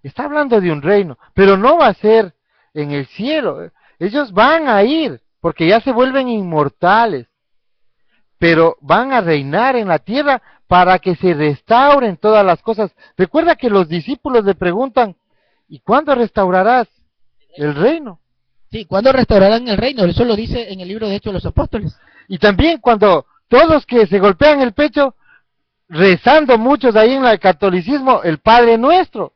Está hablando de un reino, pero no va a ser en el cielo. Ellos van a ir, porque ya se vuelven inmortales, pero van a reinar en la tierra para que se restauren todas las cosas. Recuerda que los discípulos le preguntan, ¿y cuándo restaurarás el reino? Sí, ¿cuándo restaurarán el reino? Eso lo dice en el libro de Hechos de los Apóstoles. Y también cuando todos que se golpean el pecho, rezando muchos ahí en el catolicismo, el Padre Nuestro.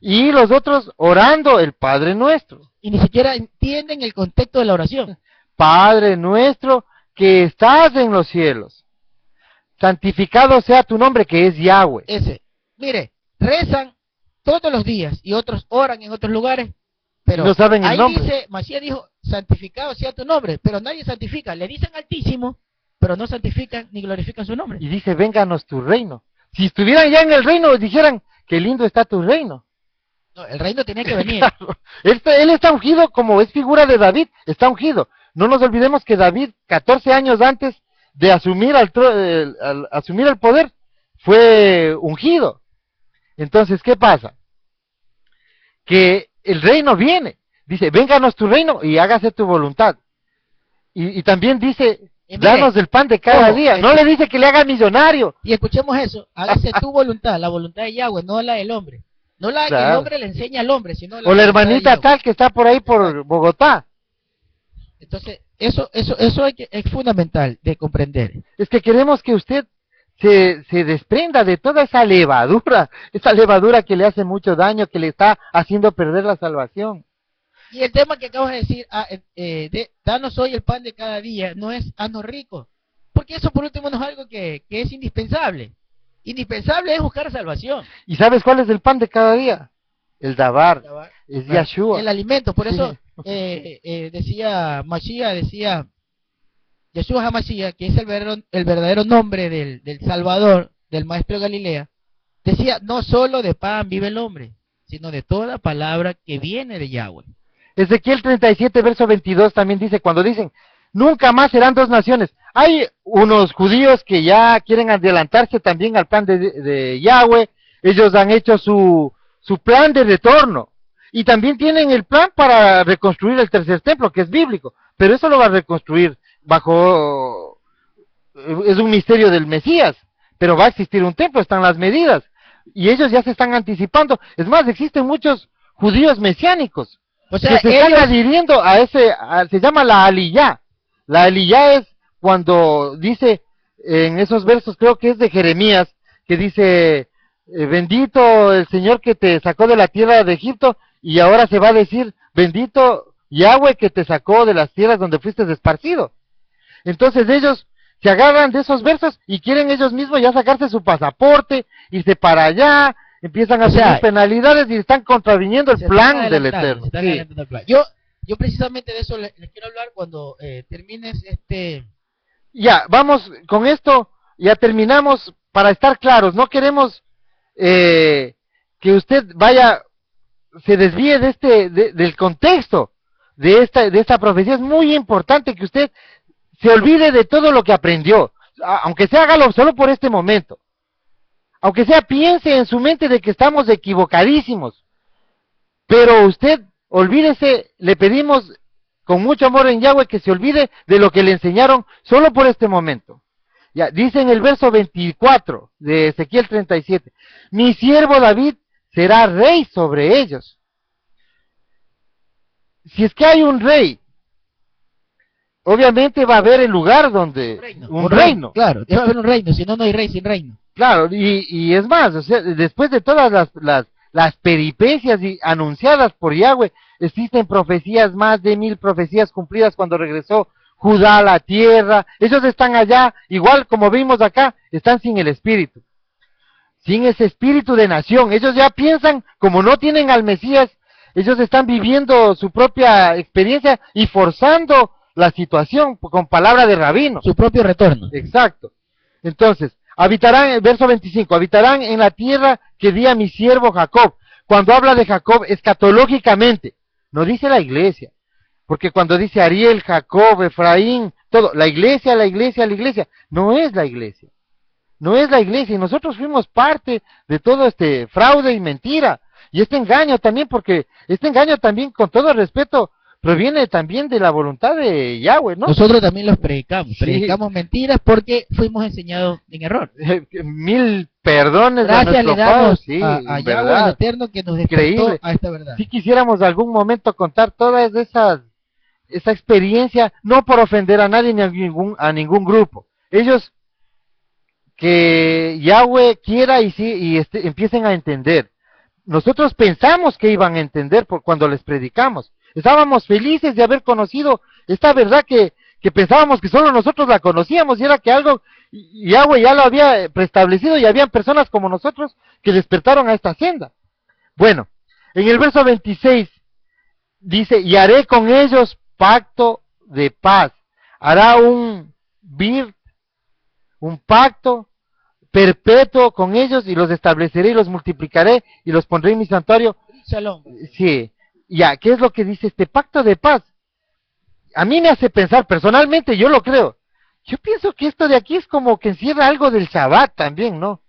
Y los otros orando el Padre Nuestro. Y ni siquiera entienden el contexto de la oración. Padre Nuestro que estás en los cielos, santificado sea tu nombre, que es Yahweh. Ese. Mire, rezan todos los días y otros oran en otros lugares, pero no saben el ahí nombre. dice, Mashiach dijo, santificado sea tu nombre, pero nadie santifica. Le dicen Altísimo, pero no santifican ni glorifican su nombre. Y dice, vénganos tu reino. Si estuvieran ya en el reino, dijeran, qué lindo está tu reino. No, el reino tenía que venir. Claro. Él está ungido como es figura de David, está ungido. No nos olvidemos que David, 14 años antes de asumir asumir el poder, fue ungido. Entonces, ¿qué pasa? Que el reino viene. Dice, vénganos tu reino y hágase tu voluntad. Y también dice, danos el pan de cada día. No le dice que le haga millonario. Y escuchemos eso, hágase tu voluntad, la voluntad de Yahweh, no la del hombre. No la que el hombre le enseña al hombre, sino la o la hermanita tal que está por ahí por Bogotá. Entonces, eso es fundamental de comprender. Es que queremos que usted se desprenda de toda esa levadura que le hace mucho daño, que le está haciendo perder la salvación. Y el tema que acabas de decir, danos hoy el pan de cada día, no es haznos ricos. Porque eso por último no es algo que es indispensable. Indispensable es buscar salvación. ¿Y sabes cuál es el pan de cada día? El dabar, es Yahshua. El alimento, por eso decía Yeshua HaMashiach, que es el verdadero nombre del Salvador, del Maestro de Galilea, decía, no solo de pan vive el hombre, sino de toda palabra que viene de Yahweh. Ezequiel 37, verso 22 también dice, cuando dicen, nunca más serán dos naciones. Hay unos judíos que ya quieren adelantarse también al plan de Yahweh. Ellos han hecho su plan de retorno. Y también tienen el plan para reconstruir el tercer templo, que es bíblico. Pero eso lo va a reconstruir es un misterio del Mesías. Pero va a existir un templo, están las medidas. Y ellos ya se están anticipando. Es más, existen muchos judíos mesiánicos. O sea, que se están adhiriendo se llama la aliyá. La aliyá es cuando dice, en esos versos, creo que es de Jeremías, que dice, bendito el Señor que te sacó de la tierra de Egipto, y ahora se va a decir, bendito Yahweh que te sacó de las tierras donde fuiste esparcido. Entonces ellos se agarran de esos versos y quieren ellos mismos ya sacarse su pasaporte, irse para allá, empiezan a hacer penalidades y están contraviniendo el plan del Eterno. Sí. Yo precisamente de eso les quiero hablar cuando termines Ya, vamos con esto, ya terminamos, para estar claros, no queremos que usted se desvíe del contexto de esta profecía. Es muy importante que usted se olvide de todo lo que aprendió, aunque sea hágalo solo por este momento. Aunque sea, piense en su mente de que estamos equivocadísimos. Pero usted, olvídese, le pedimos con mucho amor en Yahweh que se olvide de lo que le enseñaron solo por este momento. Ya, dice en el verso 24 de Ezequiel 37, mi siervo David será rey sobre ellos. Si es que hay un rey, obviamente va a haber el lugar donde... Un reino. Claro, debe haber un reino, si no, no hay rey sin reino. Claro, y es más, o sea, después de todas las peripecias anunciadas por Yahweh, existen profecías, más de 1000 profecías cumplidas cuando regresó Judá a la tierra. Ellos están allá, igual como vimos acá, están sin el espíritu, sin ese espíritu de nación. Ellos ya piensan, como no tienen al Mesías, ellos están viviendo su propia experiencia y forzando la situación con palabra de rabino. Su propio retorno. Exacto. Entonces, habitarán, verso 25, habitarán en la tierra que di a mi siervo Jacob. Cuando habla de Jacob, escatológicamente, no dice la iglesia. Porque cuando dice Ariel, Jacob, Efraín, todo, la iglesia, no es la iglesia. No es la iglesia, y nosotros fuimos parte de todo este fraude y mentira. Y este engaño también, porque este engaño también, con todo respeto, proviene también de la voluntad de Yahweh, ¿no? Nosotros también los predicamos, predicamos mentiras porque fuimos enseñados en error. 1000 perdones. Gracias le damos a Yahweh el Eterno que nos despertó a esta verdad. Si quisiéramos algún momento contar todas esa experiencia, no por ofender a nadie ni a ningún grupo. Ellos, que Yahweh quiera y empiecen a entender. Nosotros pensamos que iban a entender cuando les predicamos. Estábamos felices de haber conocido esta verdad que pensábamos que solo nosotros la conocíamos, y era que algo Yahweh ya lo había preestablecido y habían personas como nosotros que despertaron a esta senda. Bueno, en el verso 26 dice, y haré con ellos pacto de paz. Hará un pacto perpetuo con ellos, y los estableceré y los multiplicaré y los pondré en mi santuario. Shalom. Sí. Ya, ¿qué es lo que dice este pacto de paz? a mí me hace pensar, personalmente yo lo creo, yo pienso que esto de aquí es como que encierra algo del Shabbat también, ¿no?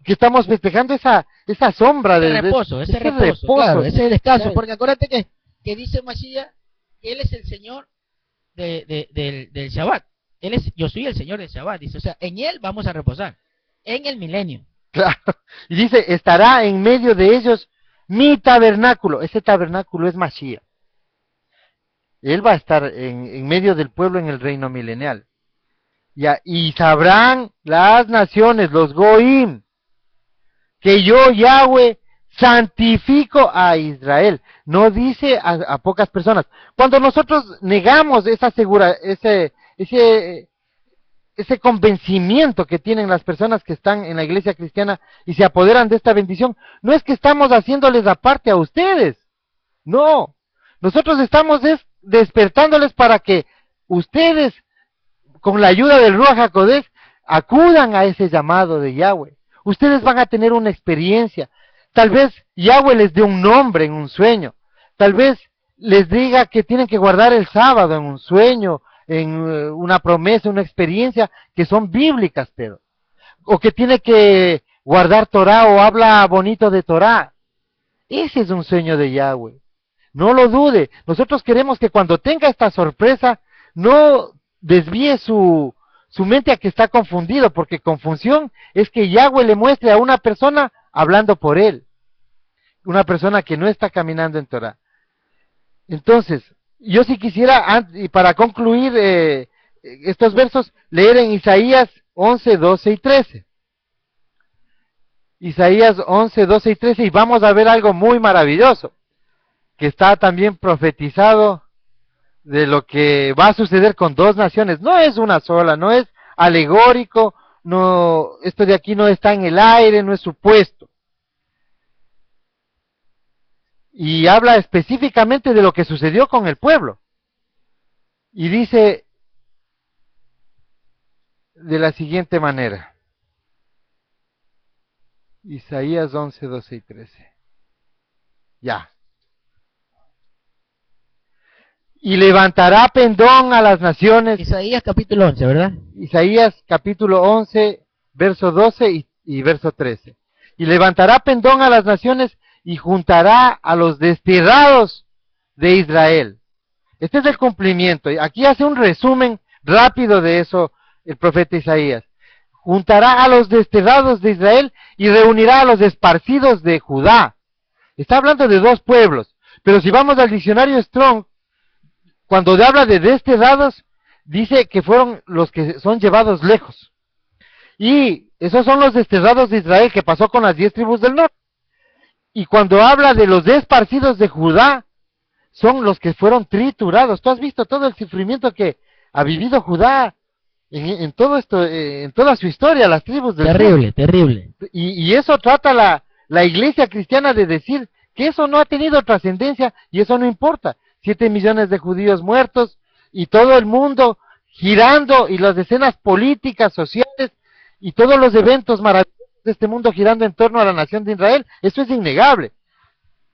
Que estamos festejando esa sombra ese reposo, ese reposo, claro, ese descanso, claro. Porque acuérdate que dice Mashiach que él es el Señor del Shabbat. Yo soy el Señor del Shabbat, dice, o sea, en él vamos a reposar, en el milenio. Claro, y dice, estará en medio de ellos mi tabernáculo. Ese tabernáculo es Mashiach. Él va a estar en medio del pueblo en el reino milenial. Ya, y sabrán las naciones, los Goim, que yo, Yahweh, santifico a Israel. No dice a pocas personas. Cuando nosotros negamos ese convencimiento que tienen las personas que están en la iglesia cristiana y se apoderan de esta bendición, no es que estamos haciéndoles aparte a ustedes. No. Nosotros estamos despertándoles para que ustedes, con la ayuda del Ruach HaKodesh, acudan a ese llamado de Yahweh. Ustedes van a tener una experiencia. Tal vez Yahweh les dé un nombre en un sueño. Tal vez les diga que tienen que guardar el sábado en un sueño, en una promesa, una experiencia que son bíblicas, pero. O que tiene que guardar Torah o habla bonito de Torah. Ese es un sueño de Yahweh. No lo dude. Nosotros queremos que cuando tenga esta sorpresa, no desvíe su mente a que está confundido, porque confusión es que Yahweh le muestre a una persona hablando por él. Una persona que no está caminando en Torah. Entonces, yo sí quisiera, y para concluir estos versos, leer en Isaías 11, 12 y 13. Isaías 11, 12 y 13, y vamos a ver algo muy maravilloso, que está también profetizado de lo que va a suceder con dos naciones. No es una sola, no es alegórico, no, esto de aquí no está en el aire, no es supuesto. Y habla específicamente de lo que sucedió con el pueblo. Y dice de la siguiente manera. Isaías 11, 12 y 13. Ya. Y levantará pendón a las naciones. Isaías capítulo 11, ¿verdad? Isaías capítulo 11, verso 12 y verso 13. Y levantará pendón a las naciones y juntará a los desterrados de Israel. Este es el cumplimiento. Aquí hace un resumen rápido de eso el profeta Isaías. Juntará a los desterrados de Israel y reunirá a los esparcidos de Judá. Está hablando de dos pueblos. Pero si vamos al diccionario Strong, cuando habla de desterrados, dice que fueron los que son llevados lejos. Y esos son los desterrados de Israel que pasó con las 10 tribus del norte. Y cuando habla de los esparcidos de Judá, son los que fueron triturados. Tú has visto todo el sufrimiento que ha vivido Judá en todo esto, en toda su historia, las tribus del terrible, sur. Terrible. Y eso trata la iglesia cristiana de decir que eso no ha tenido trascendencia y eso no importa. 7 millones de judíos muertos y todo el mundo girando y las escenas políticas, sociales y todos los eventos maravillosos de este mundo girando en torno a la nación de Israel. Eso es innegable.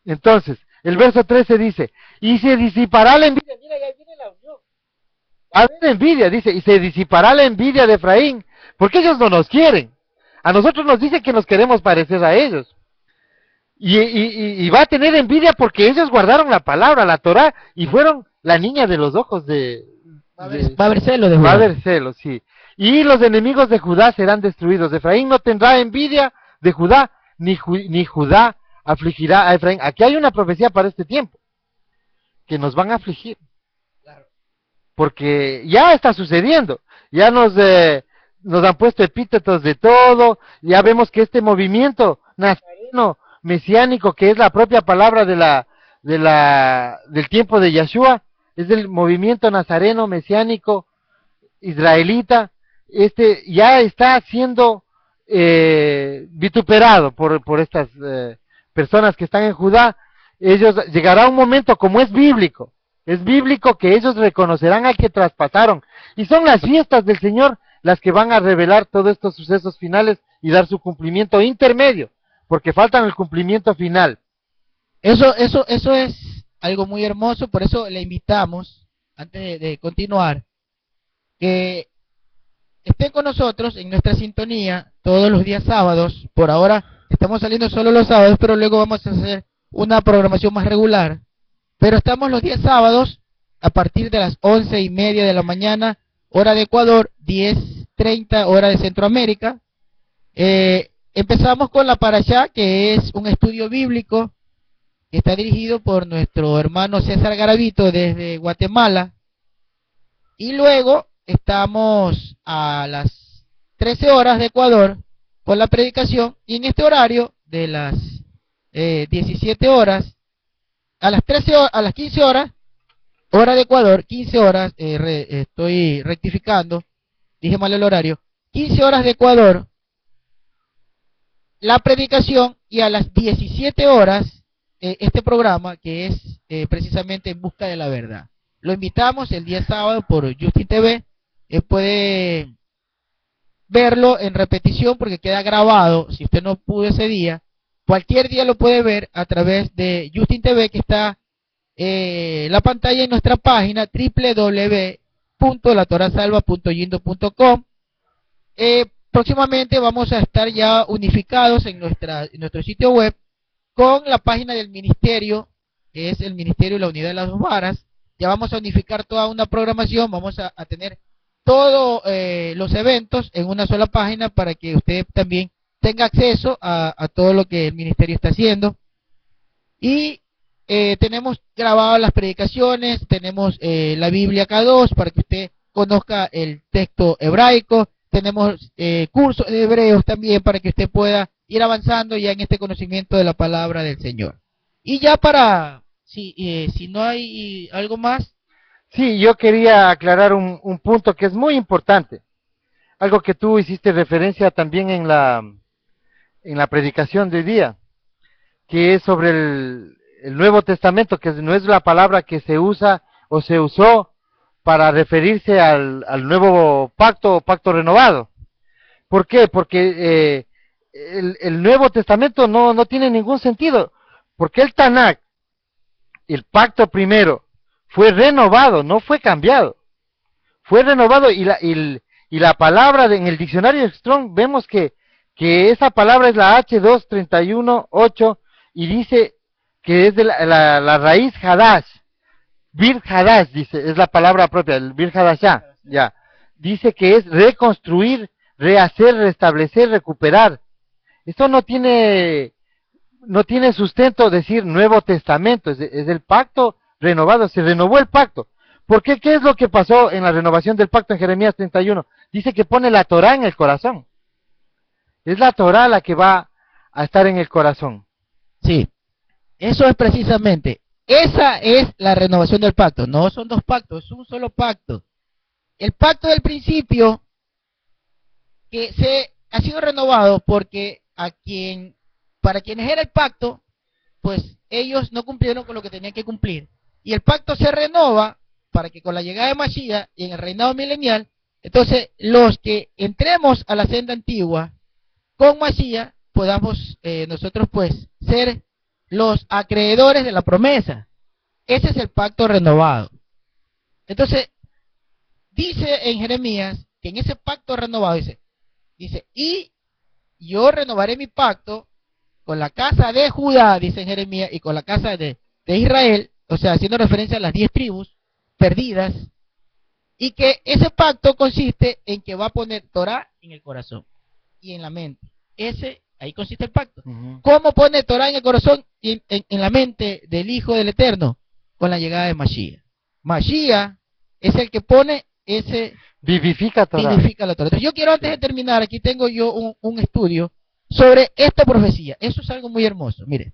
Entonces, el verso 13 dice, y se disipará la envidia. Mira, ya viene la unión. Va a haber envidia, dice, y se disipará la envidia de Efraín, porque ellos no nos quieren. A nosotros nos dice que nos queremos parecer a ellos. Y va a tener envidia porque ellos guardaron la palabra, la Torah, y fueron la niña de los ojos de... Va a haber celos de Judá. Va a haber celos, sí. Y los enemigos de Judá serán destruidos. Efraín no tendrá envidia de Judá, ni Judá afligirá a Efraín. Aquí hay una profecía para este tiempo, que nos van a afligir. Porque ya está sucediendo. Ya nos han puesto epítetos de todo. Ya vemos que este movimiento nazareno, mesiánico, que es la propia palabra del tiempo de Yeshua, es el movimiento nazareno, mesiánico, israelita, ya está siendo vituperado por estas personas que están en Judá. Ellos, llegará un momento, como es bíblico que ellos reconocerán al que traspasaron, y son las fiestas del Señor las que van a revelar todos estos sucesos finales y dar su cumplimiento intermedio, porque faltan el cumplimiento final. Eso es algo muy hermoso, por eso le invitamos antes de continuar, que estén con nosotros en nuestra sintonía todos los días sábados. Por ahora estamos saliendo solo los sábados, pero luego vamos a hacer una programación más regular. Pero estamos los días sábados a partir de las 11:30 de la mañana, hora de Ecuador, 10:30 hora de Centroamérica. Empezamos con la Parashá, que es un estudio bíblico que está dirigido por nuestro hermano César Garavito desde Guatemala. Y luego estamos a las 13 horas de Ecuador con la predicación, y en este horario de las 17 horas, a las 15 horas, hora de Ecuador, 15 horas, estoy rectificando, dije mal el horario, 15 horas de Ecuador, la predicación, y a las 17 horas, este programa que es precisamente En Busca de la Verdad. Lo invitamos el día sábado por Justin TV, puede verlo en repetición porque queda grabado. Si usted no pudo ese día, cualquier día lo puede ver a través de Justin TV, que está la pantalla en nuestra página www.latorasalva.yindo.com. Próximamente vamos a estar ya unificados en nuestro sitio web con la página del ministerio, que es el Ministerio de la Unidad de las Dos Varas. Ya vamos a unificar toda una programación, vamos a tener todos los eventos en una sola página para que usted también tenga acceso a todo lo que el ministerio está haciendo. Y tenemos grabadas las predicaciones, tenemos la Biblia K2 para que usted conozca el texto hebraico, tenemos cursos de hebreos también para que usted pueda ir avanzando ya en este conocimiento de la palabra del Señor. Y ya si no hay algo más. Sí, yo quería aclarar un punto que es muy importante, algo que tú hiciste referencia también en la predicación de hoy día, que es sobre el Nuevo Testamento, que no es la palabra que se usa o se usó para referirse al nuevo pacto o pacto renovado. ¿Por qué? Porque el Nuevo Testamento no tiene ningún sentido, porque el Tanakh, el pacto primero, fue renovado, no fue cambiado, fue renovado, y la palabra en el diccionario Strong vemos que esa palabra es la H2318, y dice que es de la raíz Hadash, Bir Hadash, dice, es la palabra propia, el Bir Hadashah, ya, dice que es reconstruir, rehacer, restablecer, recuperar. Esto no tiene sustento decir Nuevo Testamento, es el pacto renovado, se renovó el pacto. ¿Por qué? ¿Qué es lo que pasó en la renovación del pacto en Jeremías 31? Dice que pone la Torá en el corazón. Es la Torá la que va a estar en el corazón. Sí, eso es precisamente, esa es la renovación del pacto. No son dos pactos, es un solo pacto. El pacto del principio, que se ha sido renovado porque para quienes era el pacto, pues ellos no cumplieron con lo que tenían que cumplir. Y el pacto se renova para que con la llegada de Mashiach y en el reinado milenial, entonces los que entremos a la senda antigua con Mashiach, podamos nosotros pues ser los acreedores de la promesa. Ese es el pacto renovado. Entonces, dice en Jeremías que en ese pacto renovado dice, y yo renovaré mi pacto con la casa de Judá, dice en Jeremías, y con la casa de Israel, o sea, haciendo referencia a las 10 tribus perdidas, y que ese pacto consiste en que va a poner Torah en el corazón y en la mente. Ahí consiste el pacto. ¿Cómo pone Torah en el corazón y en la mente del Hijo del Eterno? Con la llegada de Mashiach. Mashiach es el que pone vivifica Torah. Vivifica la Torah. Entonces, yo quiero, antes de terminar, aquí tengo yo un estudio sobre esta profecía. Eso es algo muy hermoso. Mire,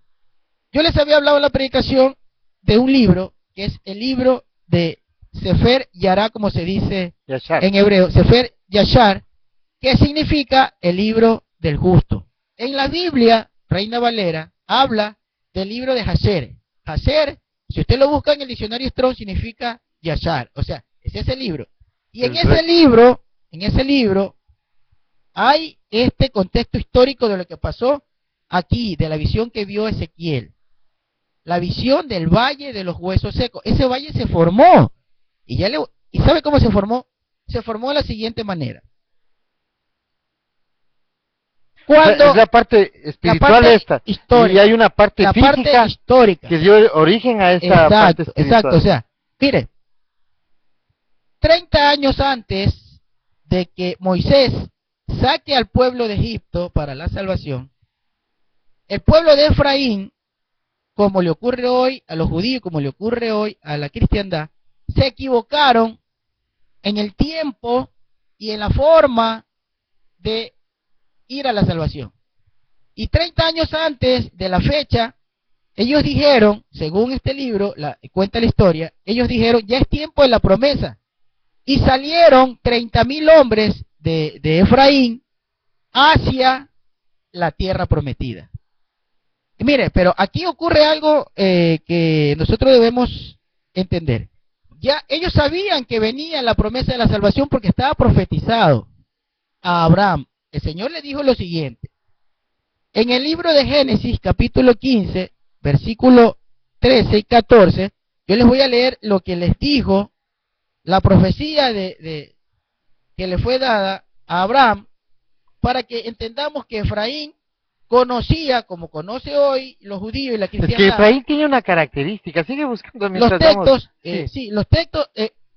yo les había hablado en la predicación de un libro, que es el libro de Sefer Yará, como se dice Yashar en hebreo, Sefer Yashar, que significa el libro del justo. En la Biblia, Reina Valera, habla del libro de Hasher. Hasher, si usted lo busca en el diccionario Strong, significa Yashar, o sea, es ese libro. Y en ese libro hay este contexto histórico de lo que pasó aquí, de la visión que vio Ezequiel. La visión del valle de los huesos secos. Ese valle se formó ¿Y sabe cómo se formó? Se formó de la siguiente manera. Cuando es la parte espiritual, parte esta, histórica, y hay una parte la física parte histórica. que dio origen a esta parte espiritual. Exacto, o sea, mire, 30 años antes de que Moisés saque al pueblo de Egipto para la salvación, el pueblo de Efraín, como le ocurre hoy a los judíos, como le ocurre hoy a la cristiandad, se equivocaron en el tiempo y en la forma de ir a la salvación. Y 30 años antes de la fecha, ellos dijeron, según este libro, cuenta la historia, ellos dijeron, ya es tiempo de la promesa. Y salieron 30,000 hombres de Efraín hacia la tierra prometida. Y mire, pero aquí ocurre algo que nosotros debemos entender. Ya ellos sabían que venía la promesa de la salvación porque estaba profetizado a Abraham. El Señor le dijo lo siguiente. En el libro de Génesis, capítulo 15, versículo 13 y 14, yo les voy a leer lo que les dijo la profecía que le fue dada a Abraham, para que entendamos que Efraín conocía, como conoce hoy los judíos y la cristiandad. Es que Efraín tiene una característica, sigue buscando mientras los textos, los textos,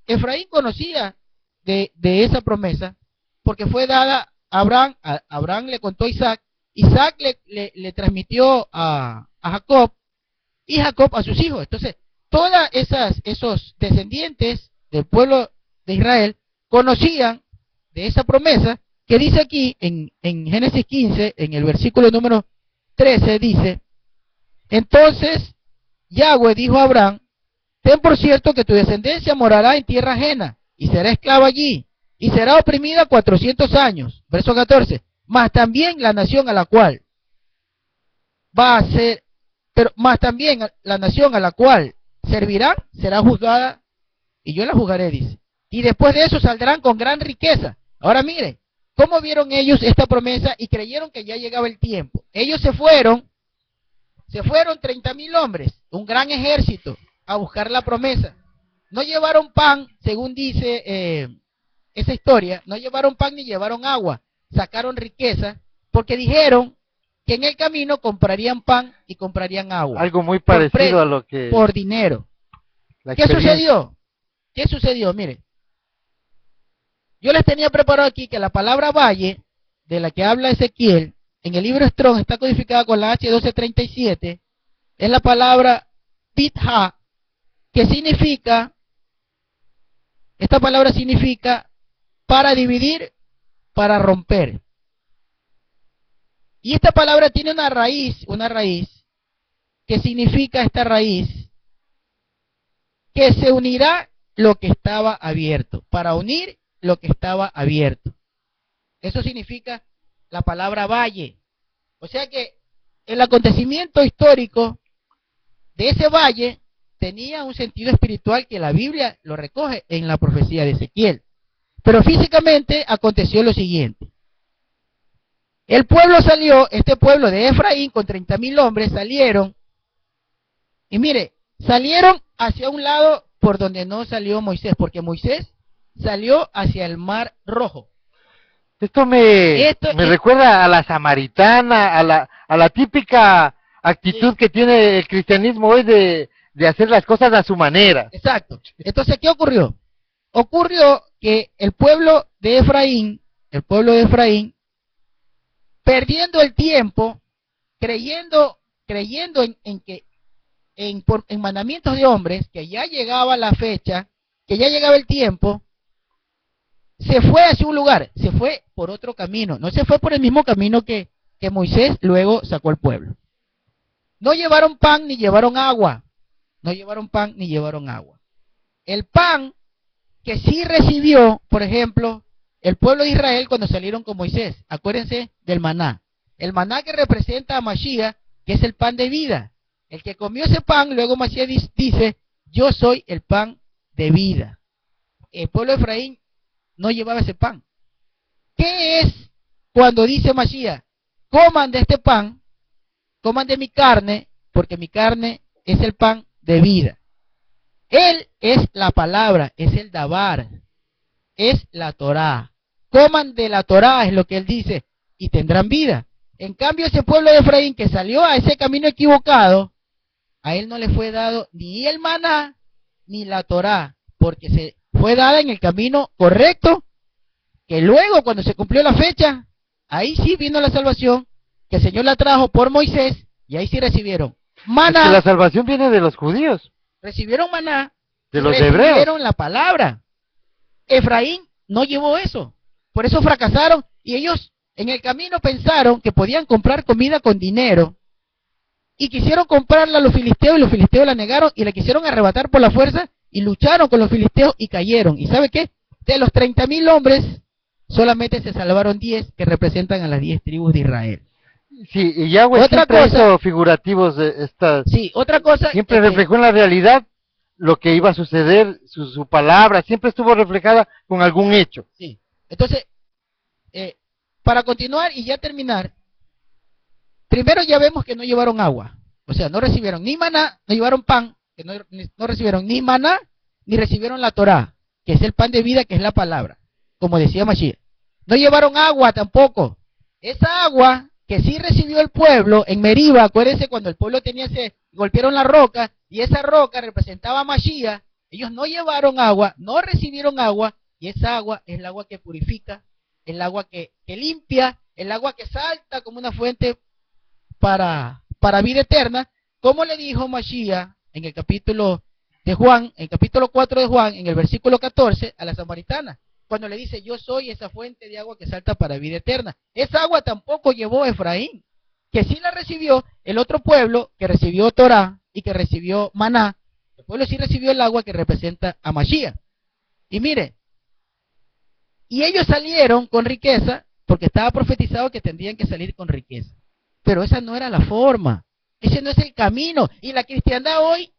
Efraín conocía de esa promesa, porque fue dada a Abraham, Abraham le contó a Isaac, Isaac le transmitió a Jacob, y Jacob a sus hijos. Entonces, todos esos descendientes del pueblo de Israel conocían de esa promesa que dice aquí en Génesis 15, en el versículo número 13, dice: entonces Yahweh dijo a Abraham, ten por cierto que tu descendencia morará en tierra ajena y será esclava allí y será oprimida 400 años. Verso 14, mas también la nación a la cual va a ser, pero más también la nación a la cual servirán será juzgada y yo la juzgaré, dice. Y después de eso saldrán con gran riqueza. Ahora miren, ¿cómo vieron ellos esta promesa y creyeron que ya llegaba el tiempo? Ellos se fueron 30,000 hombres, un gran ejército, a buscar la promesa. No llevaron pan, según dice esa historia, no llevaron pan ni llevaron agua, sacaron riqueza, porque dijeron que en el camino comprarían pan y comprarían agua. Algo muy parecido a lo que... por dinero. ¿Qué sucedió? ¿Qué sucedió? Mire, yo les tenía preparado aquí que la palabra valle, de la que habla Ezequiel, en el libro Strong está codificada con la H1237, es la palabra pitha, que significa, esta palabra significa para dividir, para romper. Y esta palabra tiene una raíz, que significa esta raíz, que se unirá lo que estaba abierto, para unir lo que estaba abierto. Eso significa la palabra valle. O sea que el acontecimiento histórico de ese valle tenía un sentido espiritual que la Biblia lo recoge en la profecía de Ezequiel. Pero físicamente aconteció lo siguiente. El pueblo salió, este pueblo de Efraín con 30,000 hombres salieron, y mire, salieron hacia un lado por donde no salió Moisés, porque Moisés salió hacia el Mar Rojo. Esto me recuerda a la samaritana, a la típica actitud que tiene el cristianismo hoy de hacer las cosas a su manera. Exacto. Entonces, ¿qué ocurrió? Ocurrió que el pueblo de Efraín, perdiendo el tiempo, creyendo en mandamientos de hombres, que ya llegaba la fecha, que ya llegaba el tiempo, se fue hacia un lugar, se fue por otro camino, no se fue por el mismo camino que Moisés luego sacó al pueblo. No llevaron pan ni llevaron agua, El pan que sí recibió, por ejemplo, el pueblo de Israel cuando salieron con Moisés, acuérdense del maná. El maná que representa a Mashiach, que es el pan de vida. El que comió ese pan, luego Mashiach dice, yo soy el pan de vida. El pueblo de Efraín no llevaba ese pan. ¿Qué es cuando dice Mashiach? Coman de este pan, coman de mi carne, porque mi carne es el pan de vida. Él es la palabra, es el Dabar, es la Torá. Coman de la Torá, es lo que él dice, y tendrán vida. En cambio, ese pueblo de Efraín que salió a ese camino equivocado, a él no le fue dado ni el maná ni la Torá, porque se fue dada en el camino correcto, que luego cuando se cumplió la fecha, ahí sí vino la salvación, que el Señor la trajo por Moisés, y ahí sí recibieron maná. Es que la salvación viene de los judíos. Recibieron maná, de los recibieron hebreos. la palabra. Efraín no llevó eso, por eso fracasaron, y ellos en el camino pensaron que podían comprar comida con dinero, y quisieron comprarla a los filisteos, y los filisteos la negaron, y la quisieron arrebatar por la fuerza, y lucharon con los filisteos, y cayeron. ¿Y sabe qué? De los 30.000 hombres, solamente se salvaron 10, que representan a las 10 tribus de Israel. Sí, y Yahweh Otra siempre cosa, hizo figurativos de estas. sí, otra cosa, Siempre reflejó en la realidad lo que iba a suceder, su palabra, siempre estuvo reflejada con algún hecho. sí. Entonces, para continuar y ya terminar, primero ya vemos que no llevaron agua, o sea, no recibieron ni maná, no llevaron pan, que no recibieron ni maná, ni recibieron la Torá, que es el pan de vida, que es la palabra, como decía Mashiach. No llevaron agua tampoco. Esa agua que sí recibió el pueblo en Meriba, acuérdense cuando el pueblo golpearon la roca, y esa roca representaba a Mashiach, ellos no llevaron agua, no recibieron agua, y esa agua es el agua que purifica, el agua que limpia, el agua que salta como una fuente para vida eterna, como le dijo Mashiach en el capítulo de Juan, en el capítulo 4 de Juan, en el versículo 14, a la samaritana, cuando le dice, yo soy esa fuente de agua que salta para vida eterna. Esa agua tampoco llevó Efraín, que sí la recibió el otro pueblo, que recibió Torá y que recibió maná. El pueblo sí recibió el agua que representa a Mashiach. Y mire, y ellos salieron con riqueza, porque estaba profetizado que tendrían que salir con riqueza. Pero esa no era la forma, ese no es el camino. Y la cristiandad hoy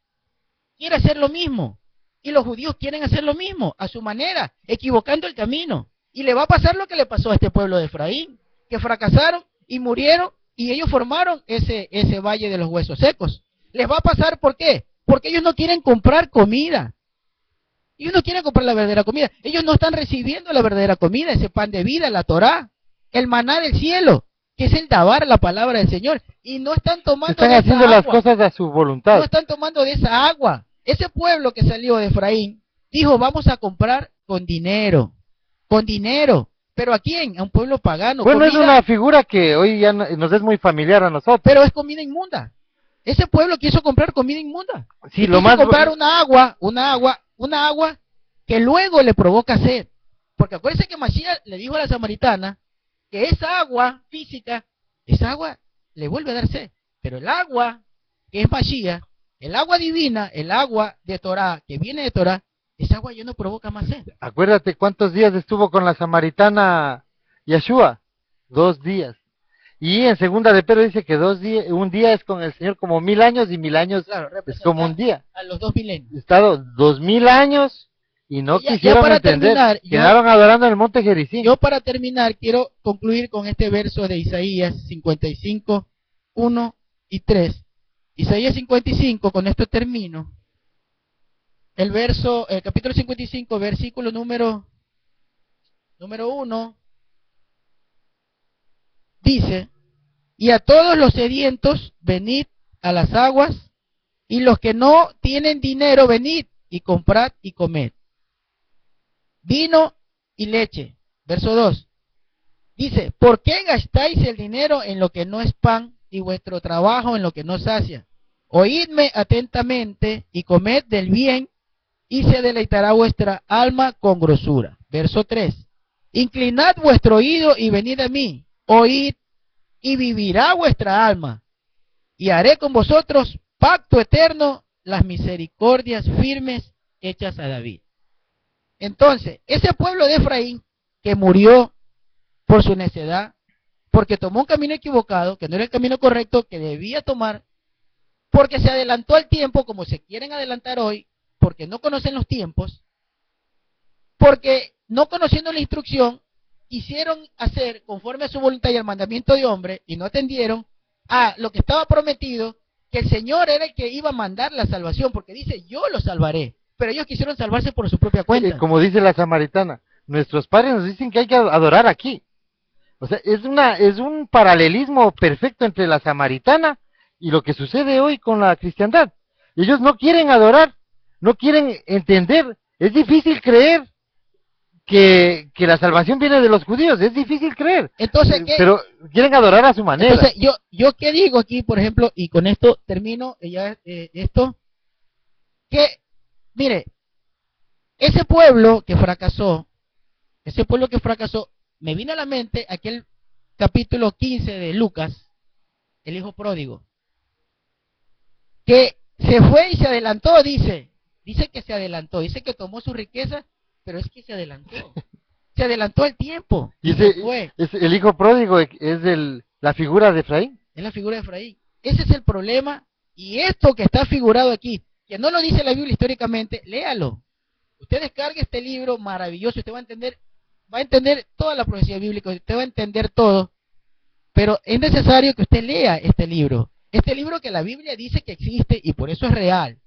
quiere hacer lo mismo. Y los judíos quieren hacer lo mismo, a su manera, equivocando el camino. Y le va a pasar lo que le pasó a este pueblo de Efraín, que fracasaron y murieron, y ellos formaron ese valle de los huesos secos. Les va a pasar, ¿por qué? Porque ellos no quieren comprar comida. Ellos no quieren comprar la verdadera comida. Ellos no están recibiendo la verdadera comida, ese pan de vida, la Torá, el maná del cielo, que es el dabar, la palabra del Señor. Y no están tomando Están de haciendo esa las agua. cosas a su voluntad. No están tomando de esa agua. Ese pueblo que salió de Efraín dijo, vamos a comprar con dinero. Con dinero. ¿Pero a quién? A un pueblo pagano. Bueno, comida, es una figura que hoy ya nos es muy familiar a nosotros. pero es comida inmunda. Ese pueblo quiso comprar comida inmunda. Sí, Y lo quiso más comprar una agua que luego le provoca sed. Porque acuérdense que Mashiach le dijo a la samaritana que esa agua física, esa agua le vuelve a dar sed. Pero el agua que es Mashiach, el agua divina, el agua de Torah, que viene de Torah, esa agua ya no provoca más sed. Acuérdate cuántos días estuvo con la samaritana Yeshua. 2 días. Y en segunda de Pedro dice que 2 días, un día es con el Señor como 1000 años y 1000 años Claro, es como un día. a los 2 milenios. Estado 2000 años y no Ya quisieron para entender. terminar, Quedaron adorando en el monte Gerizim. Yo para terminar quiero concluir con este verso de Isaías 55, 1 y 3. Isaías 55, con esto termino. El capítulo 55, versículo número 1, dice, y a todos los sedientos, venid a las aguas, y los que no tienen dinero, venid y comprad y comed. Vino y leche. Verso 2. Dice, ¿por qué gastáis el dinero en lo que no es pan y vuestro trabajo en lo que no sacia? Oídme atentamente y comed del bien, y se deleitará vuestra alma con grosura. Verso 3. Inclinad vuestro oído y venid a mí. Oíd y vivirá vuestra alma. Y haré con vosotros pacto eterno, las misericordias firmes hechas a David. Entonces, ese pueblo de Efraín que murió por su necedad, porque tomó un camino equivocado, que no era el camino correcto que debía tomar, porque se adelantó al tiempo como se quieren adelantar hoy, porque no conocen los tiempos, porque no conociendo la instrucción, quisieron hacer conforme a su voluntad y al mandamiento de hombre, y no atendieron a lo que estaba prometido, que el Señor era el que iba a mandar la salvación, porque dice, yo lo salvaré. pero ellos quisieron salvarse por su propia cuenta. Como dice la samaritana, nuestros padres nos dicen que hay que adorar aquí. O sea, es un paralelismo perfecto entre la samaritana y lo que sucede hoy con la cristiandad. Ellos no quieren adorar, no quieren entender. Es difícil creer que la salvación viene de los judíos, es difícil creer. Entonces, pero quieren adorar a su manera. Entonces, yo qué digo aquí, por ejemplo, y con esto termino ya esto, que, mire, ese pueblo que fracasó, me vino a la mente aquel capítulo 15 de Lucas, el hijo pródigo, que se fue y se adelantó, dice que se adelantó, dice que tomó su riqueza, pero es que se adelantó el tiempo. Y el hijo pródigo es la figura de Efraín. Es la figura de Efraín. Ese es el problema, y esto que está figurado aquí, que no lo dice la Biblia históricamente, léalo. Usted descargue este libro maravilloso, usted va a entender toda la profecía bíblica, usted va a entender todo, pero es necesario que usted lea este libro que la Biblia dice que existe y por eso es real.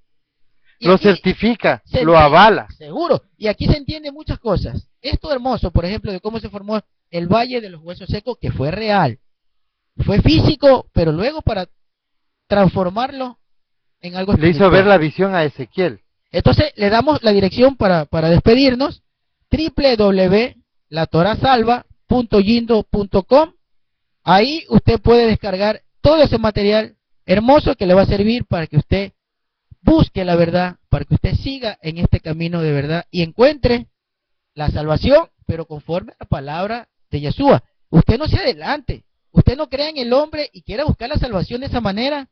Y lo certifica, lo avala. Seguro, y aquí se entienden muchas cosas. Esto hermoso, por ejemplo, de cómo se formó el Valle de los Huesos Secos, que fue real, fue físico, pero luego para transformarlo en algo espiritual. Le hizo ver la visión a Ezequiel. Entonces le damos la dirección para despedirnos: www.latorasalva.yindo.com. Ahí usted puede descargar todo ese material hermoso que le va a servir para que usted busque la verdad, para que usted siga en este camino de verdad y encuentre la salvación, pero conforme a la palabra de Yeshua. Usted no se adelante, usted no crea en el hombre y quiera buscar la salvación de esa manera,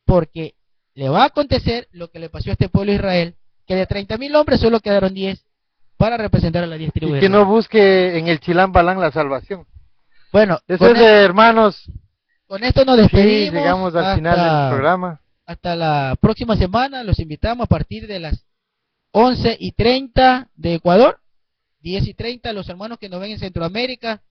porque le va a acontecer lo que le pasó a este pueblo de Israel, que de 30,000 hombres solo quedaron 10 para representar a las 10 tribus. Y que no busque en el Chilán Balán la salvación. Bueno, eso es de hermanos. Con esto nos despedimos. Sí, llegamos al final del programa. Hasta la próxima semana. Los invitamos a partir de las 11:30 de Ecuador, 10:30 los hermanos que nos ven en Centroamérica.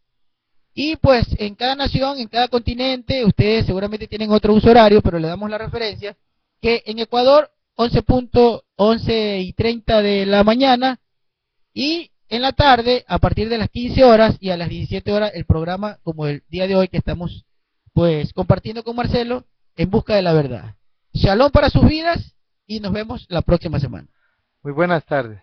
Y pues en cada nación, en cada continente, ustedes seguramente tienen otro uso horario, pero le damos la referencia, que en Ecuador 11:30 de la mañana, y en la tarde a partir de las 15 horas y a las 17 horas el programa como el día de hoy que estamos pues compartiendo con Marcelo, En Busca de la Verdad. Shalom para sus vidas y nos vemos la próxima semana. Muy buenas tardes.